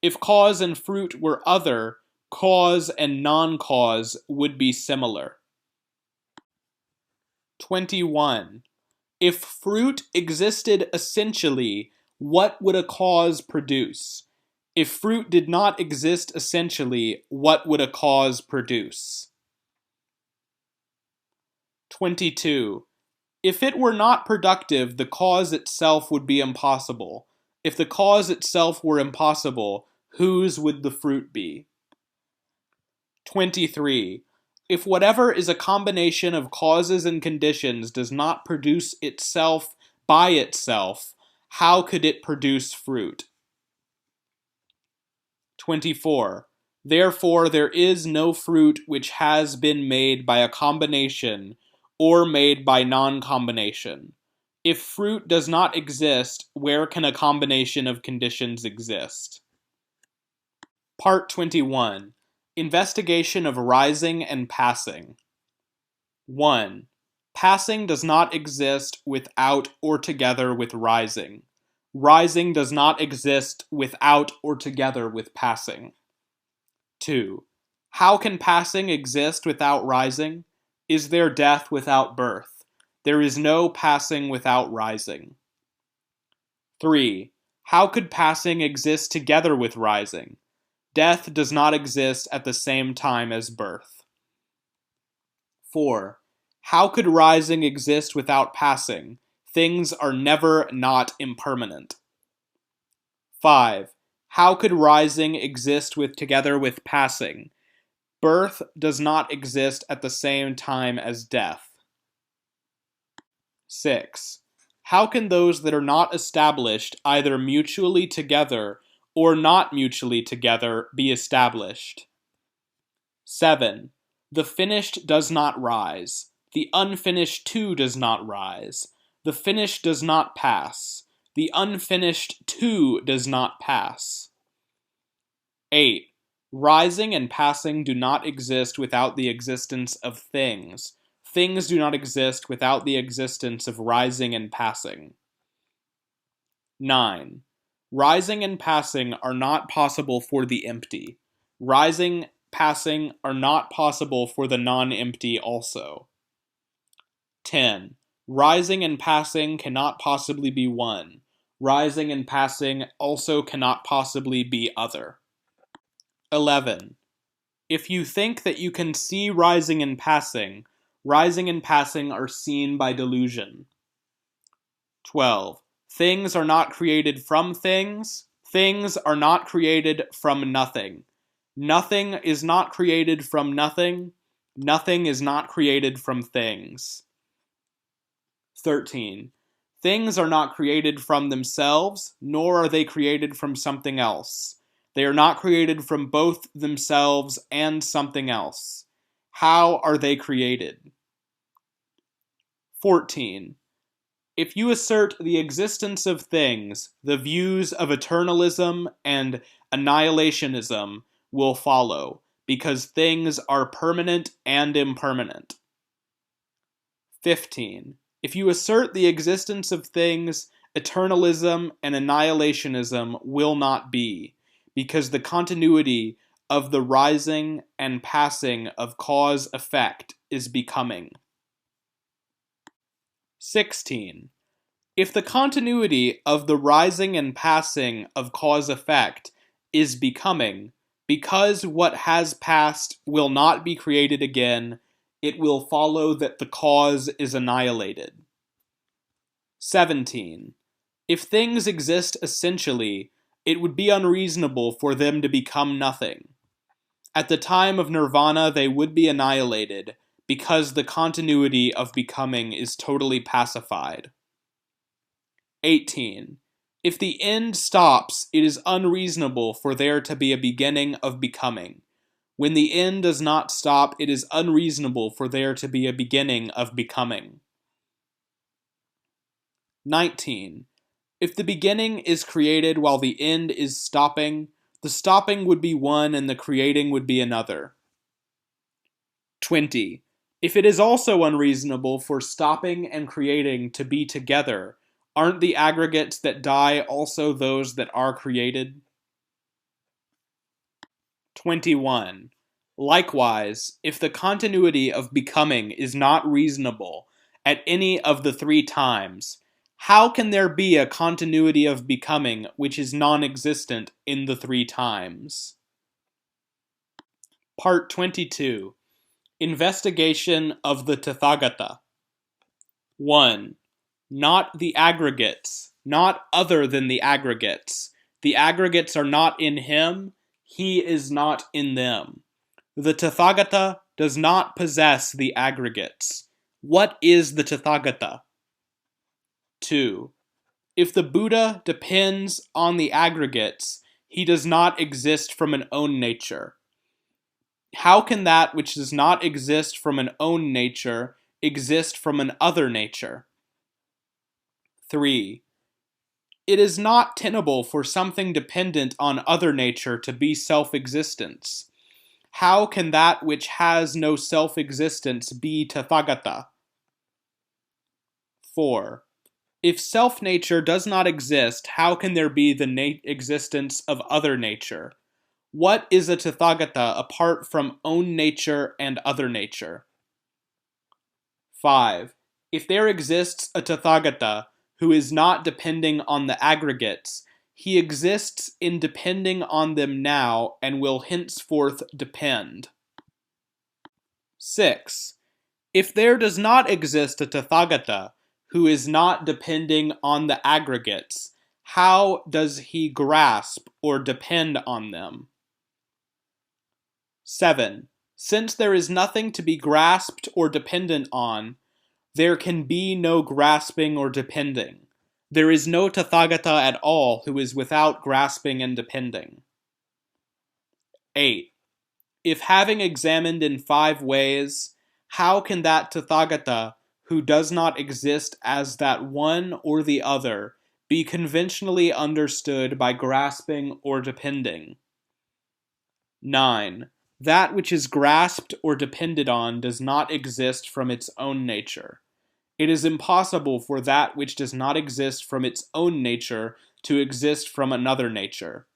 If cause and fruit were other, cause and non-cause would be similar. 21. If fruit existed essentially, what would a cause produce? If fruit did not exist essentially, what would a cause produce? 22. If it were not productive, the cause itself would be impossible. If the cause itself were impossible, whose would the fruit be? 23. If whatever is a combination of causes and conditions does not produce itself by itself, how could it produce fruit? 24. Therefore, there is no fruit which has been made by a combination or made by non-combination. If fruit does not exist, where can a combination of conditions exist? Part 21. Investigation of rising and passing. 1. Passing does not exist without or together with rising. Rising does not exist without or together with passing. 2. How can passing exist without rising? Is there death without birth? There is no passing without rising. 3. How could passing exist together with rising? Death does not exist at the same time as birth. 4. How could rising exist without passing? Things are never not impermanent. 5. How could rising exist together with passing? Birth does not exist at the same time as death. 6. How can those that are not established either mutually together or not mutually together be established? 7. The finished does not rise. The unfinished too does not rise. The finished does not pass. The unfinished too does not pass. 8. Rising and passing do not exist without the existence of things. Things do not exist without the existence of rising and passing. 9. Rising and passing are not possible for the empty. Rising, passing are not possible for the non-empty also. 10. Rising and passing cannot possibly be one. Rising and passing also cannot possibly be other. 11. If you think that you can see rising and passing are seen by delusion. 12. Things are not created from things. Things are not created from nothing. Nothing is not created from nothing. Nothing is not created from things. 13. Things are not created from themselves, nor are they created from something else. They are not created from both themselves and something else. How are they created? 14. If you assert the existence of things, the views of eternalism and annihilationism will follow, because things are permanent and impermanent. 15. If you assert the existence of things, eternalism and annihilationism will not be, because the continuity of the rising and passing of cause-effect is becoming. 16. If the continuity of the rising and passing of cause-effect is becoming, because what has passed will not be created again, it will follow that the cause is annihilated. 17. If things exist essentially, it would be unreasonable for them to become nothing. At the time of nirvana, they would be annihilated, because the continuity of becoming is totally pacified. 18. If the end stops, it is unreasonable for there to be a beginning of becoming. When the end does not stop, it is unreasonable for there to be a beginning of becoming. 19. If the beginning is created while the end is stopping, the stopping would be one and the creating would be another. 20. If it is also unreasonable for stopping and creating to be together, aren't the aggregates that die also those that are created? 21. Likewise, if the continuity of becoming is not reasonable at any of the three times, how can there be a continuity of becoming which is non-existent in the three times? Part 22. Investigation of the Tathagata. 1. Not the aggregates, not other than the aggregates. The aggregates are not in him, he is not in them. The Tathagata does not possess the aggregates. What is the Tathagata? 2. If the Buddha depends on the aggregates, he does not exist from an own nature. How can that which does not exist from an own nature exist from an other nature? 3. It is not tenable for something dependent on other nature to be self-existence. How can that which has no self-existence be Tathagata? 4. If self-nature does not exist, how can there be the existence of other nature? What is a Tathagata apart from own nature and other nature? 5. If there exists a Tathagata who is not depending on the aggregates, he exists in depending on them now and will henceforth depend. 6. If there does not exist a Tathagata who is not depending on the aggregates, how does he grasp or depend on them? 7. Since there is nothing to be grasped or dependent on, there can be no grasping or depending. There is no Tathagata at all who is without grasping and depending. 8. If having examined in 5 ways, how can that Tathagata who does not exist as that one or the other be conventionally understood by grasping or depending? 9. That which is grasped or depended on does not exist from its own nature. It is impossible for that which does not exist from its own nature to exist from another nature.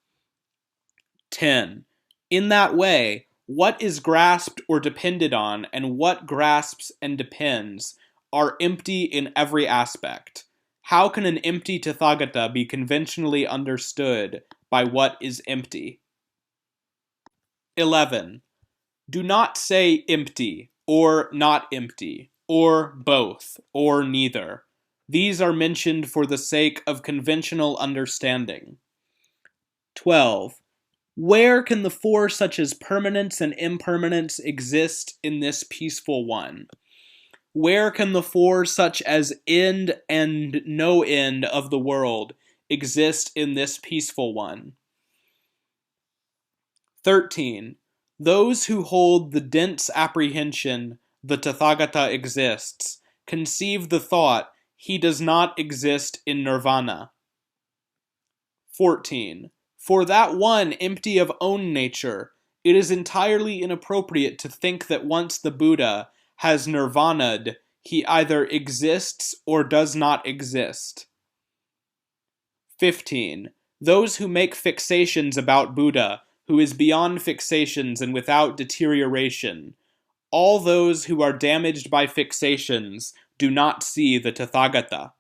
10. In that way, what is grasped or depended on and what grasps and depends are empty in every aspect. How can an empty Tathagata be conventionally understood by what is empty? 11. Do not say empty, or not empty, or both, or neither. These are mentioned for the sake of conventional understanding. 12. Where can the 4 such as permanence and impermanence exist in this peaceful one? Where can the 4 such as end and no end of the world exist in this peaceful one? 13. Those who hold the dense apprehension the Tathagata exists conceive the thought he does not exist in nirvana. 14. For that one empty of own nature, it is entirely inappropriate to think that once the Buddha has nirvana'd, he either exists or does not exist. 15. Those who make fixations about Buddha, who is beyond fixations and without deterioration, all those who are damaged by fixations do not see the Tathagata.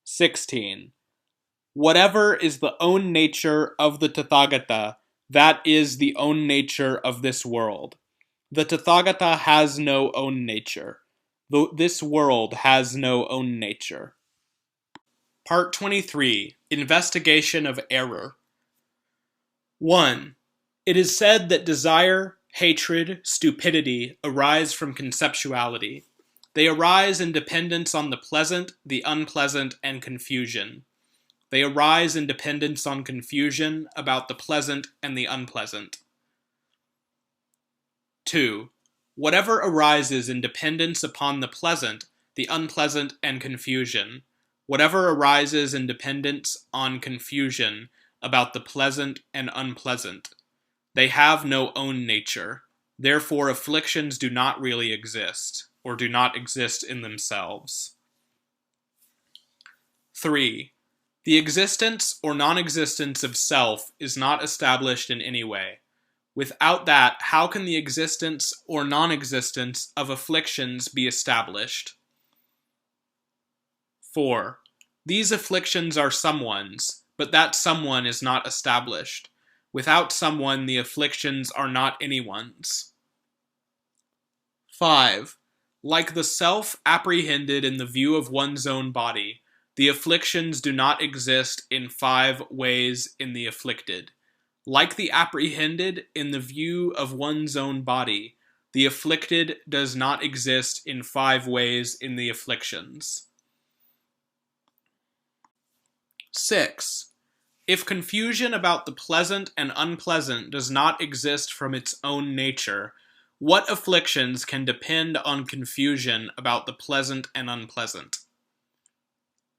16. Whatever is the own nature of the Tathagata, that is the own nature of this world. The Tathagata has no own nature. This world has no own nature. Part 23. Investigation of Error. 1. It is said that desire, hatred, stupidity arise from conceptuality. They arise in dependence on the pleasant, the unpleasant, and confusion. They arise in dependence on confusion about the pleasant and the unpleasant. 2. Whatever arises in dependence upon the pleasant, the unpleasant, and confusion, whatever arises in dependence on confusion about the pleasant and unpleasant, they have no own nature. Therefore, afflictions do not really exist, or do not exist in themselves. 3. The existence or non-existence of self is not established in any way. Without that, how can the existence or non-existence of afflictions be established? 4. These afflictions are someone's, but that someone is not established. Without someone, the afflictions are not anyone's. 5. Like the self apprehended in the view of one's own body, the afflictions do not exist in 5 ways in the afflicted. Like the apprehended in the view of one's own body, the afflicted does not exist in 5 ways in the afflictions. 6. If confusion about the pleasant and unpleasant does not exist from its own nature, what afflictions can depend on confusion about the pleasant and unpleasant?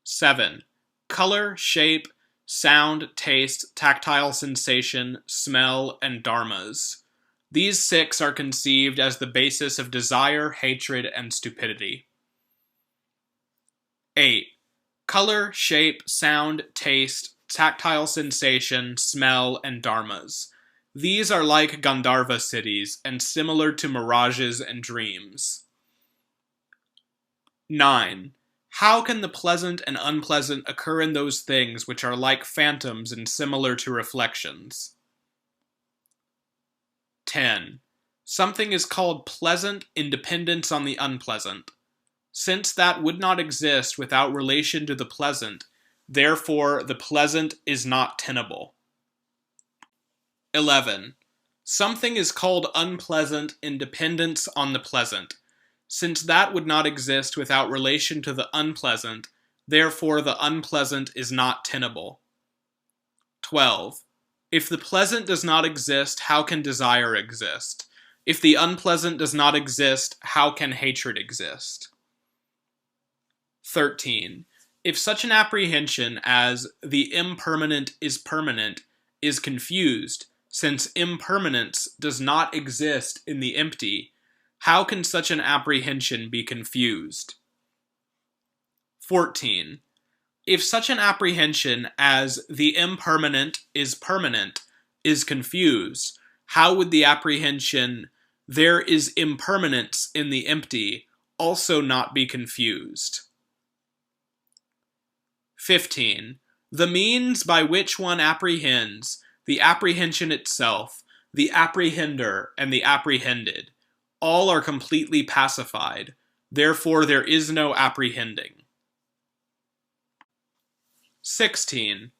7. Color, shape, sound, taste, tactile sensation, smell, and dharmas. These 6 are conceived as the basis of desire, hatred, and stupidity. 8. Color, shape, sound, taste, tactile sensation, smell, and dharmas. These are like Gandharva cities and similar to mirages and dreams. 9. How can the pleasant and unpleasant occur in those things which are like phantoms and similar to reflections? 10. Something is called pleasant in dependence on the unpleasant. Since that would not exist without relation to the pleasant, therefore the pleasant is not tenable. 11. Something is called unpleasant in dependence on the pleasant. Since that would not exist without relation to the unpleasant, therefore the unpleasant is not tenable. 12. If the pleasant does not exist, how can desire exist? If the unpleasant does not exist, how can hatred exist? 13. If such an apprehension as the impermanent is permanent is confused, since impermanence does not exist in the empty, how can such an apprehension be confused? 14. If such an apprehension as the impermanent is permanent is confused, how would the apprehension there is impermanence in the empty also not be confused? 15. The means by which one apprehends, the apprehension itself, the apprehender, and the apprehended, all are completely pacified, therefore there is no apprehending. 16.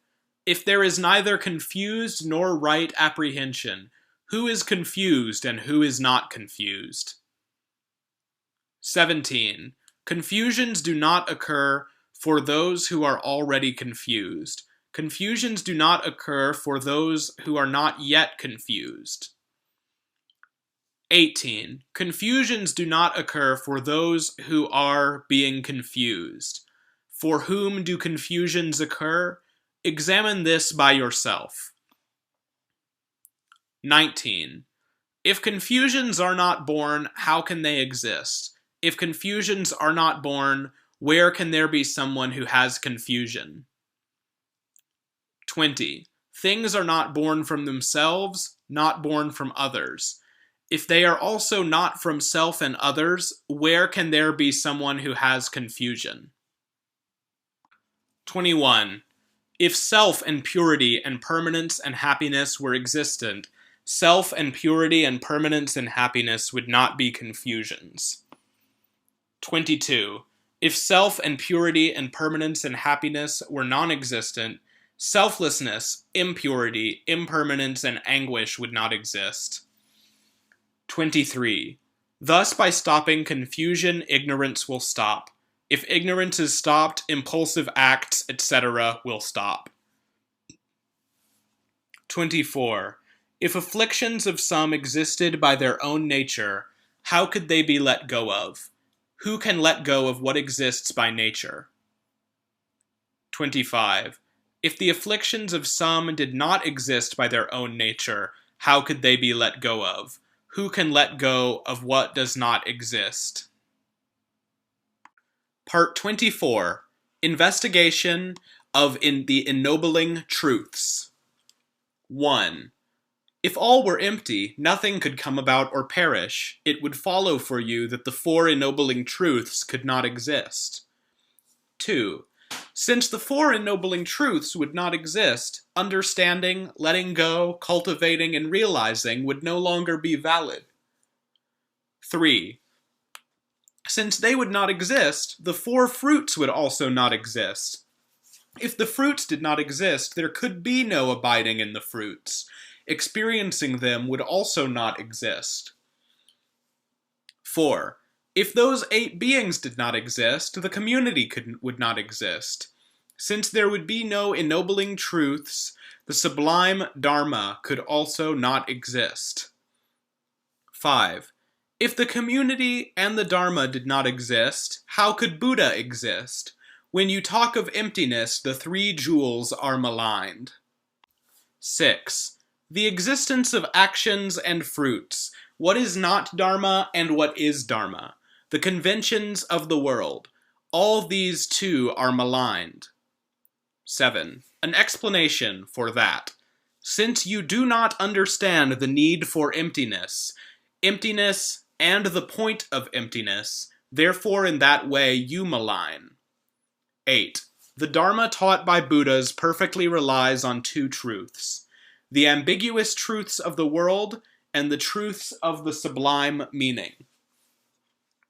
If there is neither confused nor right apprehension, who is confused and who is not confused? 17. Confusions do not occur for those who are already confused. Confusions do not occur for those who are not yet confused. 18. Confusions do not occur for those who are being confused. For whom do confusions occur? Examine this by yourself. 19. If confusions are not born, how can they exist? If confusions are not born, where can there be someone who has confusion? 20. Things are not born from themselves, not born from others. If they are also not from self and others, where can there be someone who has confusion? 21. If self and purity and permanence and happiness were existent, self and purity and permanence and happiness would not be confusions. 22. If self and purity and permanence and happiness were non-existent, selflessness, impurity, impermanence, and anguish would not exist. 23. Thus, by stopping confusion, ignorance will stop. If ignorance is stopped, impulsive acts, etc. will stop. 24. If afflictions of some existed by their own nature, how could they be let go of? Who can let go of what exists by nature? 25. If the afflictions of some did not exist by their own nature, how could they be let go of? Who can let go of what does not exist? Part 24. Investigation of the ennobling truths. 1. If all were empty, nothing could come about or perish. It would follow for you that the four ennobling truths could not exist. 2. Since the four ennobling truths would not exist, understanding, letting go, cultivating, and realizing would no longer be valid. 3. Since they would not exist, the four fruits would also not exist. If the fruits did not exist, there could be no abiding in the fruits. Experiencing them would also not exist. 4. If those 8 beings did not exist, the community would not exist. Since there would be no ennobling truths, the sublime Dharma could also not exist. 5. If the community and the Dharma did not exist, how could Buddha exist? When you talk of emptiness, the 3 jewels are maligned. 6. The existence of actions and fruits. What is not Dharma and what is Dharma? The conventions of the world. All these too are maligned. 7. An explanation for that. Since you do not understand the need for emptiness, and the point of emptiness, therefore in that way you malign. 8. The Dharma taught by Buddhas perfectly relies on 2 truths: the ambiguous truths of the world and the truths of the sublime meaning.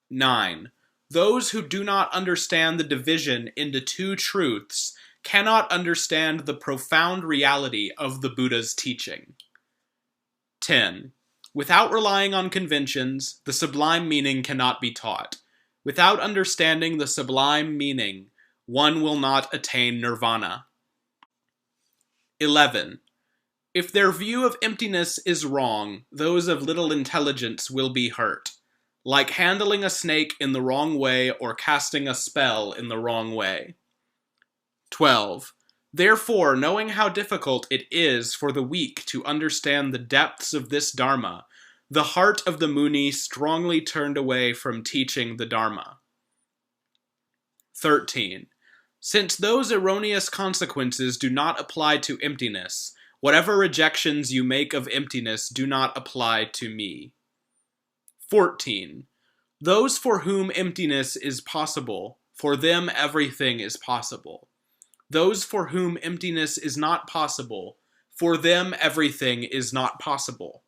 9. Those who do not understand the division into 2 truths cannot understand the profound reality of the Buddha's teaching. 10. Without relying on conventions, the sublime meaning cannot be taught. Without understanding the sublime meaning, one will not attain nirvana. 11. If their view of emptiness is wrong, those of little intelligence will be hurt, like handling a snake in the wrong way or casting a spell in the wrong way. 12. Therefore, knowing how difficult it is for the weak to understand the depths of this Dharma, the heart of the Muni strongly turned away from teaching the Dharma. 13. Since those erroneous consequences do not apply to emptiness, whatever rejections you make of emptiness do not apply to me. 14. Those for whom emptiness is possible, for them everything is possible. Those for whom emptiness is not possible, for them everything is not possible.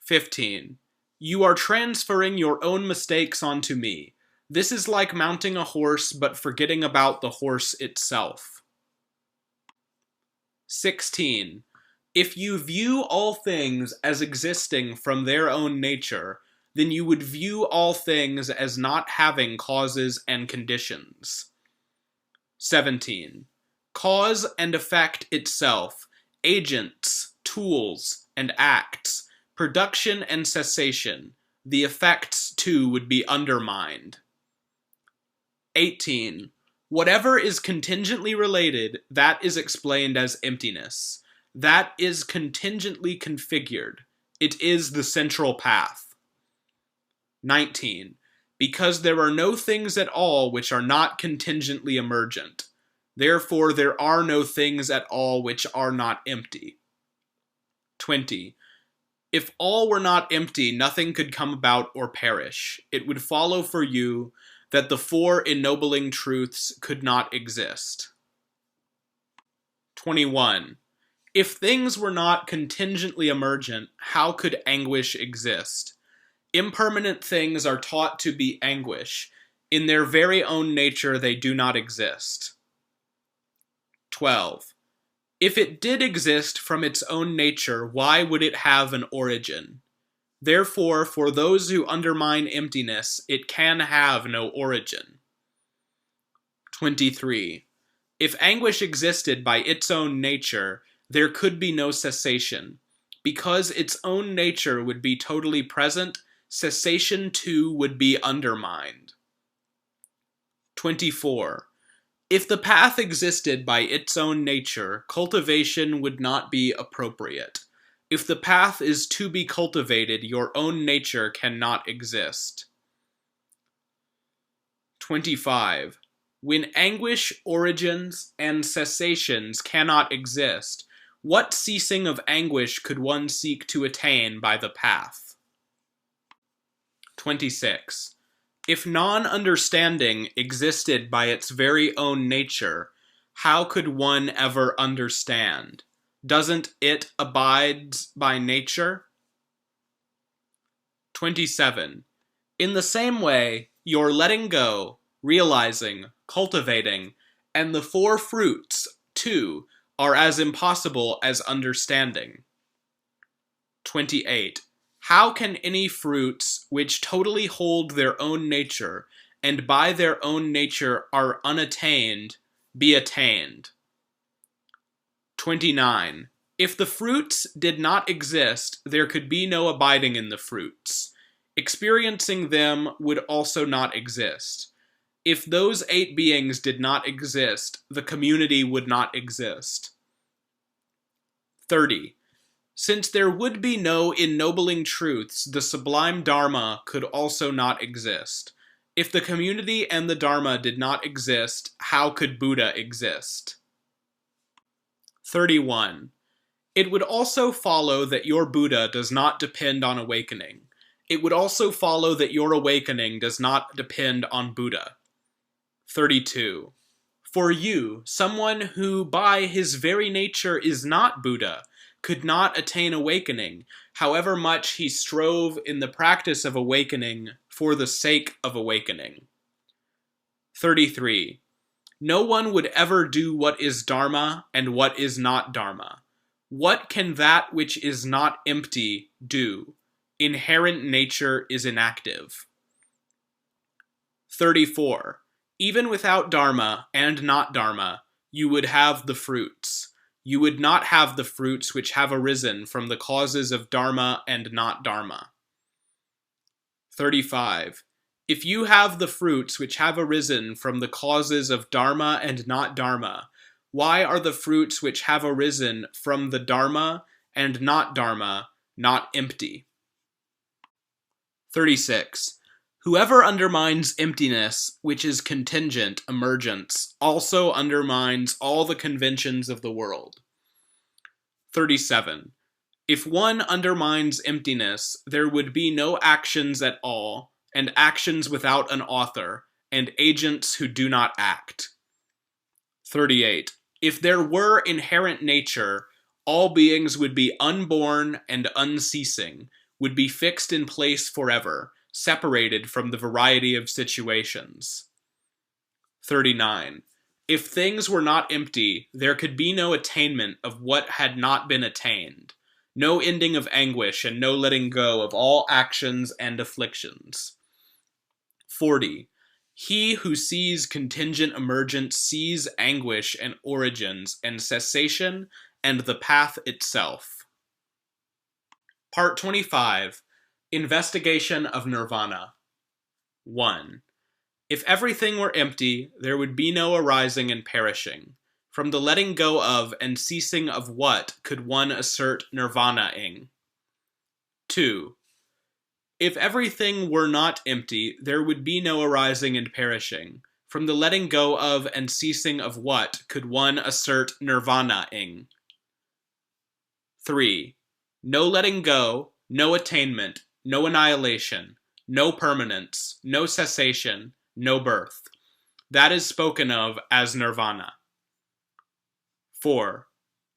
15. You are transferring your own mistakes onto me. This is like mounting a horse but forgetting about the horse itself. 16. If you view all things as existing from their own nature, then you would view all things as not having causes and conditions. 17. Cause and effect itself, agents, tools, and acts, production and cessation, the effects too would be undermined. 18. Whatever is contingently related, that is explained as emptiness. That is contingently configured. It is the central path. 19. Because there are no things at all which are not contingently emergent. Therefore, there are no things at all which are not empty. 20. If all were not empty, nothing could come about or perish. It would follow for you that the four ennobling truths could not exist. 21. If things were not contingently emergent, how could anguish exist? Impermanent things are taught to be anguish. In their very own nature, they do not exist. 12. If it did exist from its own nature, why would it have an origin? Therefore, for those who undermine emptiness, it can have no origin. 23. If anguish existed by its own nature, there could be no cessation. Because its own nature would be totally present, cessation too would be undermined. 24. If the path existed by its own nature, cultivation would not be appropriate. If the path is to be cultivated, your own nature cannot exist. 25. When anguish, origins, and cessations cannot exist, what ceasing of anguish could one seek to attain by the path? 26. If non-understanding existed by its very own nature, how could one ever understand? Doesn't it abide by nature? 27. In the same way, your letting go, realizing, cultivating, and the four fruits, too, are as impossible as understanding. 28. How can any fruits which totally hold their own nature, and by their own nature are unattained, be attained? 29. If the fruits did not exist, there could be no abiding in the fruits. Experiencing them would also not exist. If those 8 beings did not exist, the community would not exist. 30. Since there would be no ennobling truths, the sublime Dharma could also not exist. If the community and the Dharma did not exist, how could Buddha exist? 31. It would also follow that your Buddha does not depend on awakening. It would also follow that your awakening does not depend on Buddha. 32. For you, someone who by his very nature is not Buddha, could not attain awakening, however much he strove in the practice of awakening for the sake of awakening. 33. No one would ever do what is Dharma and what is not Dharma. What can that which is not empty do? Inherent nature is inactive. 34. Even without Dharma and not Dharma, you would have the fruits. You would not have the fruits which have arisen from the causes of Dharma and not Dharma. 35. If you have the fruits which have arisen from the causes of Dharma and not Dharma, why are the fruits which have arisen from the Dharma and not Dharma not empty? 36. Whoever undermines emptiness, which is contingent emergence, also undermines all the conventions of the world. 37. If one undermines emptiness, there would be no actions at all, and actions without an author, and agents who do not act. 38. If there were inherent nature, all beings would be unborn and unceasing, would be fixed in place forever, separated from the variety of situations. 39. If things were not empty, there could be no attainment of what had not been attained, no ending of anguish, and no letting go of all actions and afflictions. 40. He who sees contingent emergence sees anguish and origins and cessation and the path itself. Part 25. Investigation of Nirvana. 1. If everything were empty, there would be no arising and perishing. From the letting go of and ceasing of what could one assert nirvana-ing? 2. If everything were not empty, there would be no arising and perishing. From the letting go of and ceasing of what could one assert nirvana-ing? 3. No letting go, no attainment, no annihilation, no permanence, no cessation, no birth. That is spoken of as nirvana. 4.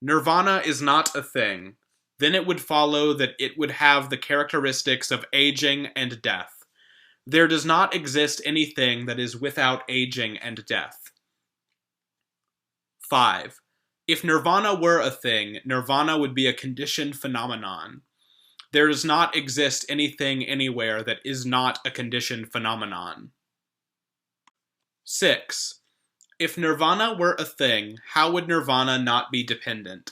Nirvana is not a thing. Then it would follow that it would have the characteristics of aging and death. There does not exist anything that is without aging and death. 5. If nirvana were a thing, nirvana would be a conditioned phenomenon. There does not exist anything anywhere that is not a conditioned phenomenon. 6. If nirvana were a thing, how would nirvana not be dependent?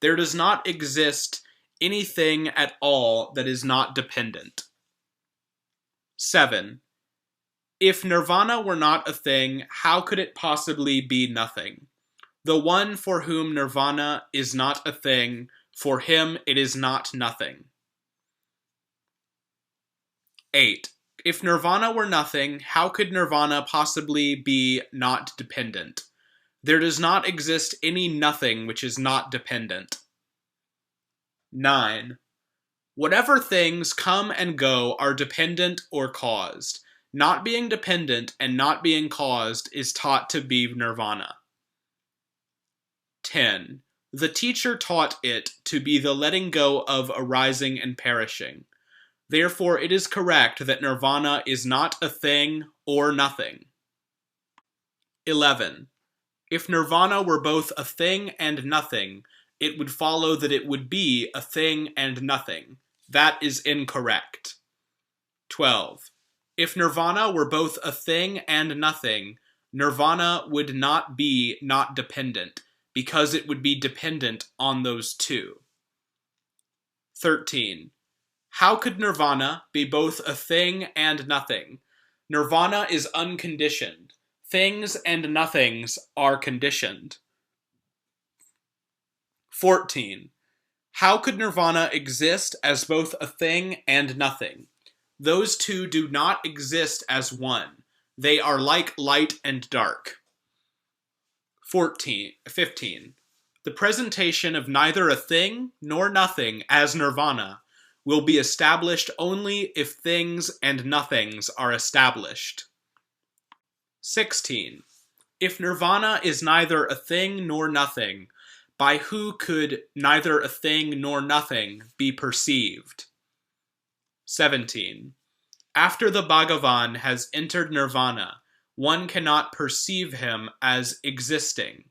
There does not exist anything at all that is not dependent. 7. If nirvana were not a thing, how could it possibly be nothing? The one for whom nirvana is not a thing, for him it is not nothing. 8. If nirvana were nothing, how could nirvana possibly be not dependent? There does not exist any nothing which is not dependent. 9. Whatever things come and go are dependent or caused. Not being dependent and not being caused is taught to be nirvana. 10. The teacher taught it to be the letting go of arising and perishing. Therefore, it is correct that nirvana is not a thing or nothing. 11. If nirvana were both a thing and nothing, it would follow that it would be a thing and nothing. That is incorrect. 12. If nirvana were both a thing and nothing, nirvana would not be not dependent, because it would be dependent on those two. 13. How could nirvana be both a thing and nothing? Nirvana is unconditioned. Things and nothings are conditioned. 14. How could nirvana exist as both a thing and nothing? Those two do not exist as one. They are like light and dark. 15. The presentation of neither a thing nor nothing as nirvana will be established only if things and nothings are established. 16. If nirvana is neither a thing nor nothing, by who could neither a thing nor nothing be perceived? 17. After the Bhagavan has entered nirvana, one cannot perceive him as existing,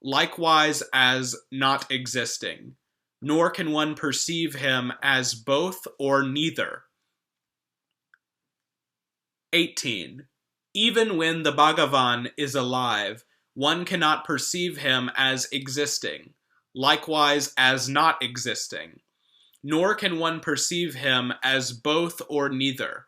likewise as not existing, nor can one perceive him as both or neither. 18. Even when the Bhagavan is alive, one cannot perceive him as existing, likewise as not existing, nor can one perceive him as both or neither.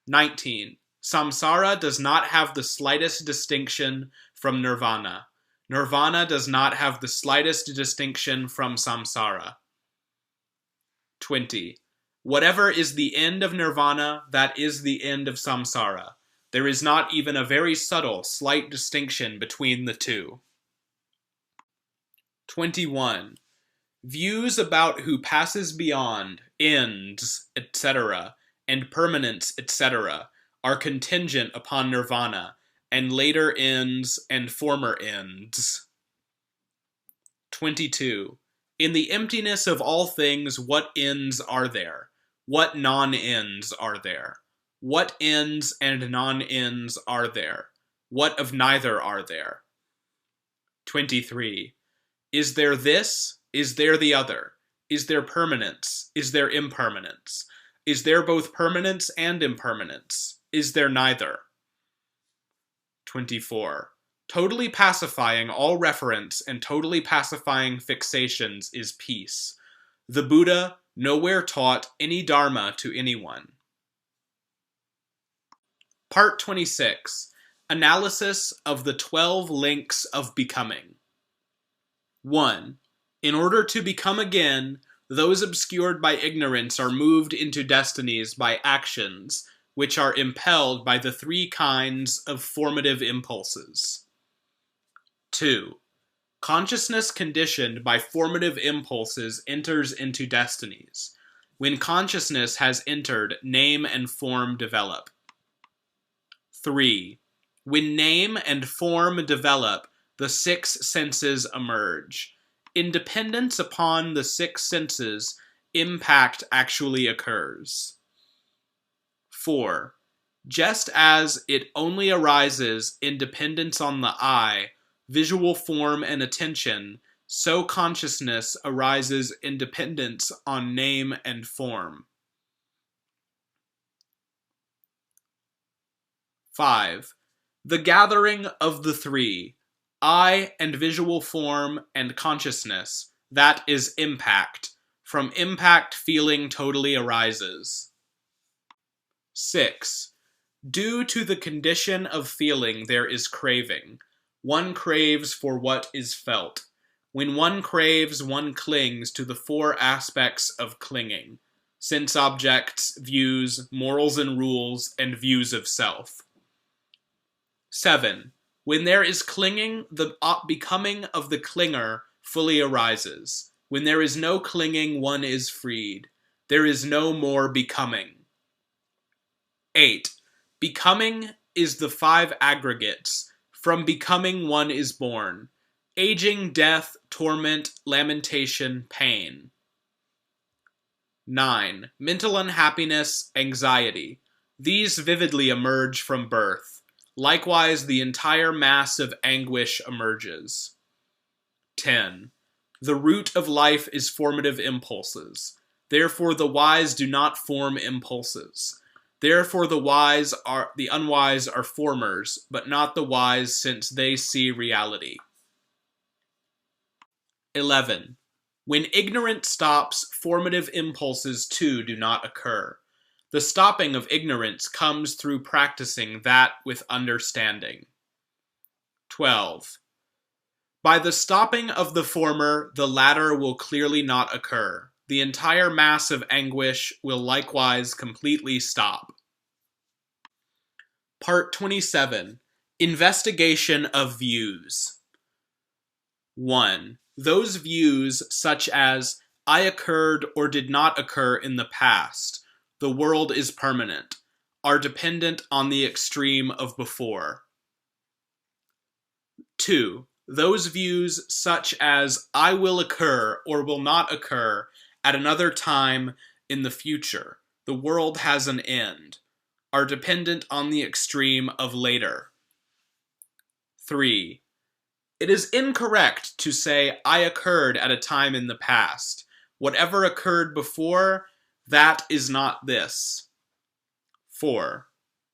19. Samsara does not have the slightest distinction from nirvana. Nirvana does not have the slightest distinction from samsara. 20. Whatever is the end of nirvana, that is the end of samsara. There is not even a very subtle, slight distinction between the two. 21. Views about who passes beyond, ends, etc., and permanence, etc., are contingent upon nirvana, and later ends and former ends. 22. In the emptiness of all things, what ends are there? What non-ends are there? What ends and non-ends are there? What of neither are there? 23. Is there this? Is there the other? Is there permanence? Is there impermanence? Is there both permanence and impermanence? Is there neither? 24. Totally pacifying all reference and totally pacifying fixations is peace. The Buddha nowhere taught any dharma to anyone. Part 26. Analysis of the 12 links of becoming. 1. In order to become again, those obscured by ignorance are moved into destinies by actions, which are impelled by the three kinds of formative impulses. 2. Consciousness conditioned by formative impulses enters into destinies. When consciousness has entered, name and form develop. 3. When name and form develop, the six senses emerge. Independence upon the six senses, impact actually occurs. 4. Just as it only arises in dependence on the eye, visual form, and attention, so consciousness arises in dependence on name and form. 5. The gathering of the three, eye and visual form and consciousness, that is impact. From impact, feeling totally arises. 6. Due to the condition of feeling, there is craving. One craves for what is felt. When one craves, one clings to the four aspects of clinging: sense objects, views, morals and rules, and views of self. 7. When there is clinging, the becoming of the clinger fully arises. When there is no clinging, one is freed. There is no more becoming. 8. Becoming is the five aggregates. From becoming, one is born. Aging, death, torment, lamentation, pain. 9. Mental unhappiness, anxiety. These vividly emerge from birth. Likewise, the entire mass of anguish emerges. 10. The root of life is formative impulses. Therefore, the wise do not form impulses. Therefore, the unwise are formers, but not the wise, since they see reality. 11. When ignorance stops, formative impulses too do not occur. The stopping of ignorance comes through practicing that with understanding. 12. By the stopping of the former, the latter will clearly not occur. The entire mass of anguish will likewise completely stop. Part 27. Investigation of views. 1. Those views, such as, I occurred or did not occur in the past, the world is permanent, are dependent on the extreme of before. 2. Those views, such as, I will occur or will not occur at another time in the future, the world has an end, are dependent on the extreme of later. 3. It is incorrect to say, I occurred at a time in the past. Whatever occurred before, that is not this. 4.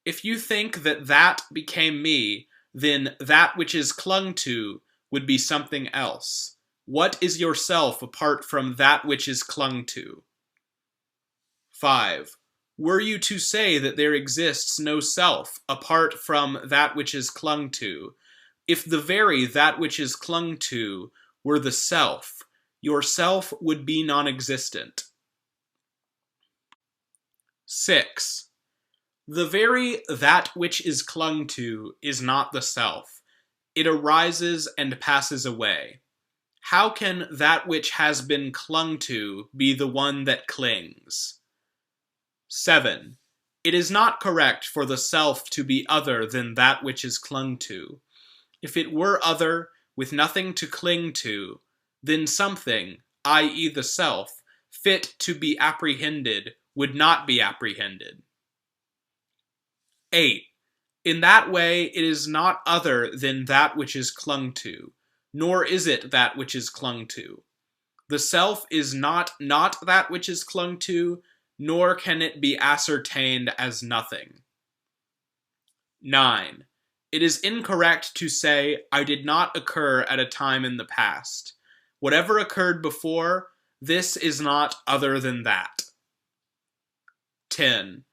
If you think that that became me, then that which is clung to would be something else. What is yourself apart from that which is clung to? 5. Were you to say that there exists no self apart from that which is clung to, if the very that which is clung to were the self, your self would be non-existent. 6. The very that which is clung to is not the self. It arises and passes away. How can that which has been clung to be the one that clings? 7. It is not correct for the self to be other than that which is clung to. If it were other, with nothing to cling to, then something, i.e. the self, fit to be apprehended, would not be apprehended. 8. In that way, it is not other than that which is clung to, nor is it that which is clung to. The self is not that which is clung to, nor can it be ascertained as nothing. 9. It is incorrect to say, I did not occur at a time in the past. Whatever occurred before, this is not other than that. 10.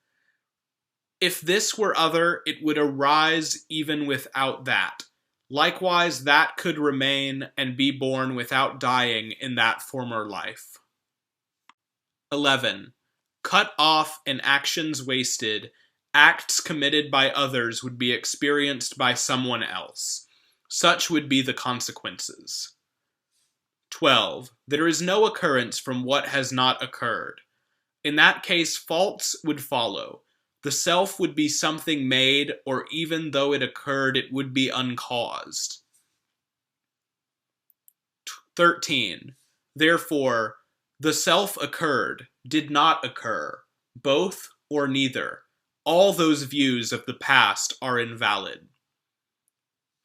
If this were other, it would arise even without that. Likewise, that could remain and be born without dying in that former life. 11. Cut off and actions wasted, acts committed by others would be experienced by someone else. Such would be the consequences. 12. There is no occurrence from what has not occurred. In that case, faults would follow. The self would be something made, or even though it occurred, it would be uncaused. 13. Therefore, the self occurred, did not occur, both or neither. All those views of the past are invalid.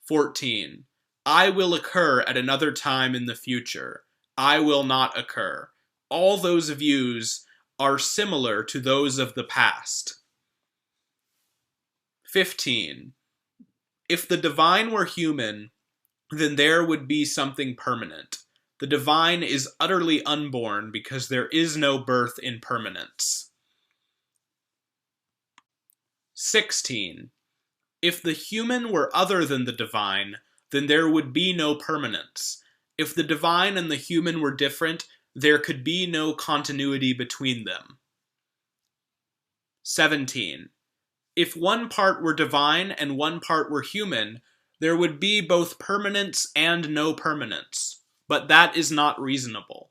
14. I will occur at another time in the future. I will not occur. All those views are similar to those of the past. 15. If the divine were human, then there would be something permanent. The divine is utterly unborn because there is no birth in permanence. 16. If the human were other than the divine, then there would be no permanence. If the divine and the human were different, there could be no continuity between them. 17. If one part were divine and one part were human, there would be both permanence and no permanence, but that is not reasonable.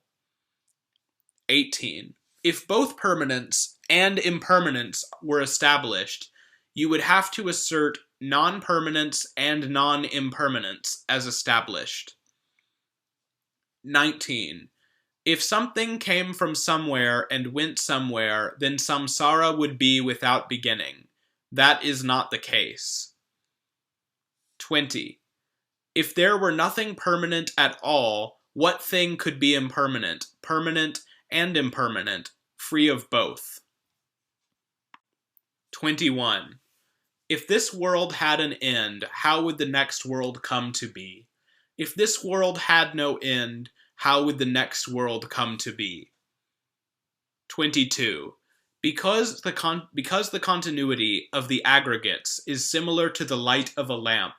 18. If both permanence and impermanence were established, you would have to assert non-permanence and non-impermanence as established. 19. If something came from somewhere and went somewhere, then samsara would be without beginning. That is not the case. 20. If there were nothing permanent at all, what thing could be impermanent, permanent and impermanent, free of both? 21. If this world had an end, how would the next world come to be? If this world had no end, how would the next world come to be? 22. Because the continuity of the aggregates is similar to the light of a lamp,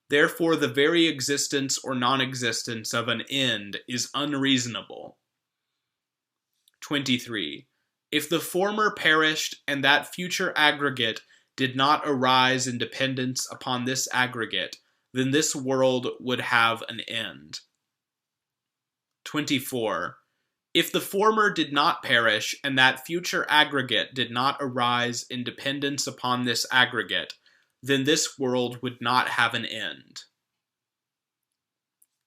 therefore the very existence or non-existence of an end is unreasonable. 23. If the former perished and that future aggregate did not arise in dependence upon this aggregate, then this world would have an end. 24. If the former did not perish and that future aggregate did not arise in dependence upon this aggregate, then this world would not have an end.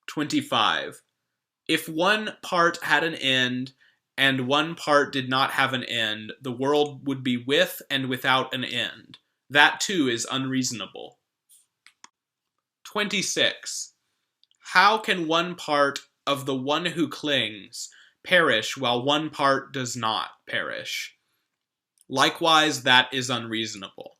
25. If one part had an end and one part did not have an end, the world would be with and without an end. That too is unreasonable. 26. How can one part of the one who clings perish while one part does not perish? Likewise, that is unreasonable.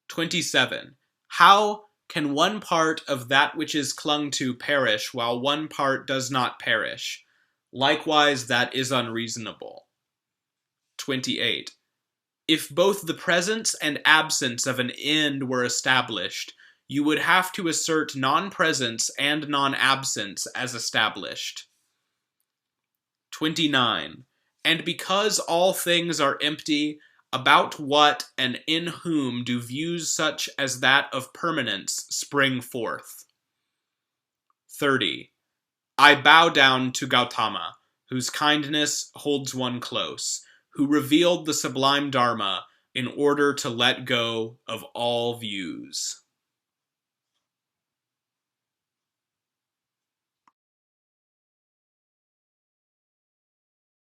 27. How can one part of that which is clung to perish while one part does not perish? Likewise, that is unreasonable. 28. If both the presence and absence of an end were established, you would have to assert non-presence and non-absence as established. 29. And because all things are empty, about what and in whom do views such as that of permanence spring forth? 30. I bow down to Gautama, whose kindness holds one close, who revealed the sublime Dharma in order to let go of all views.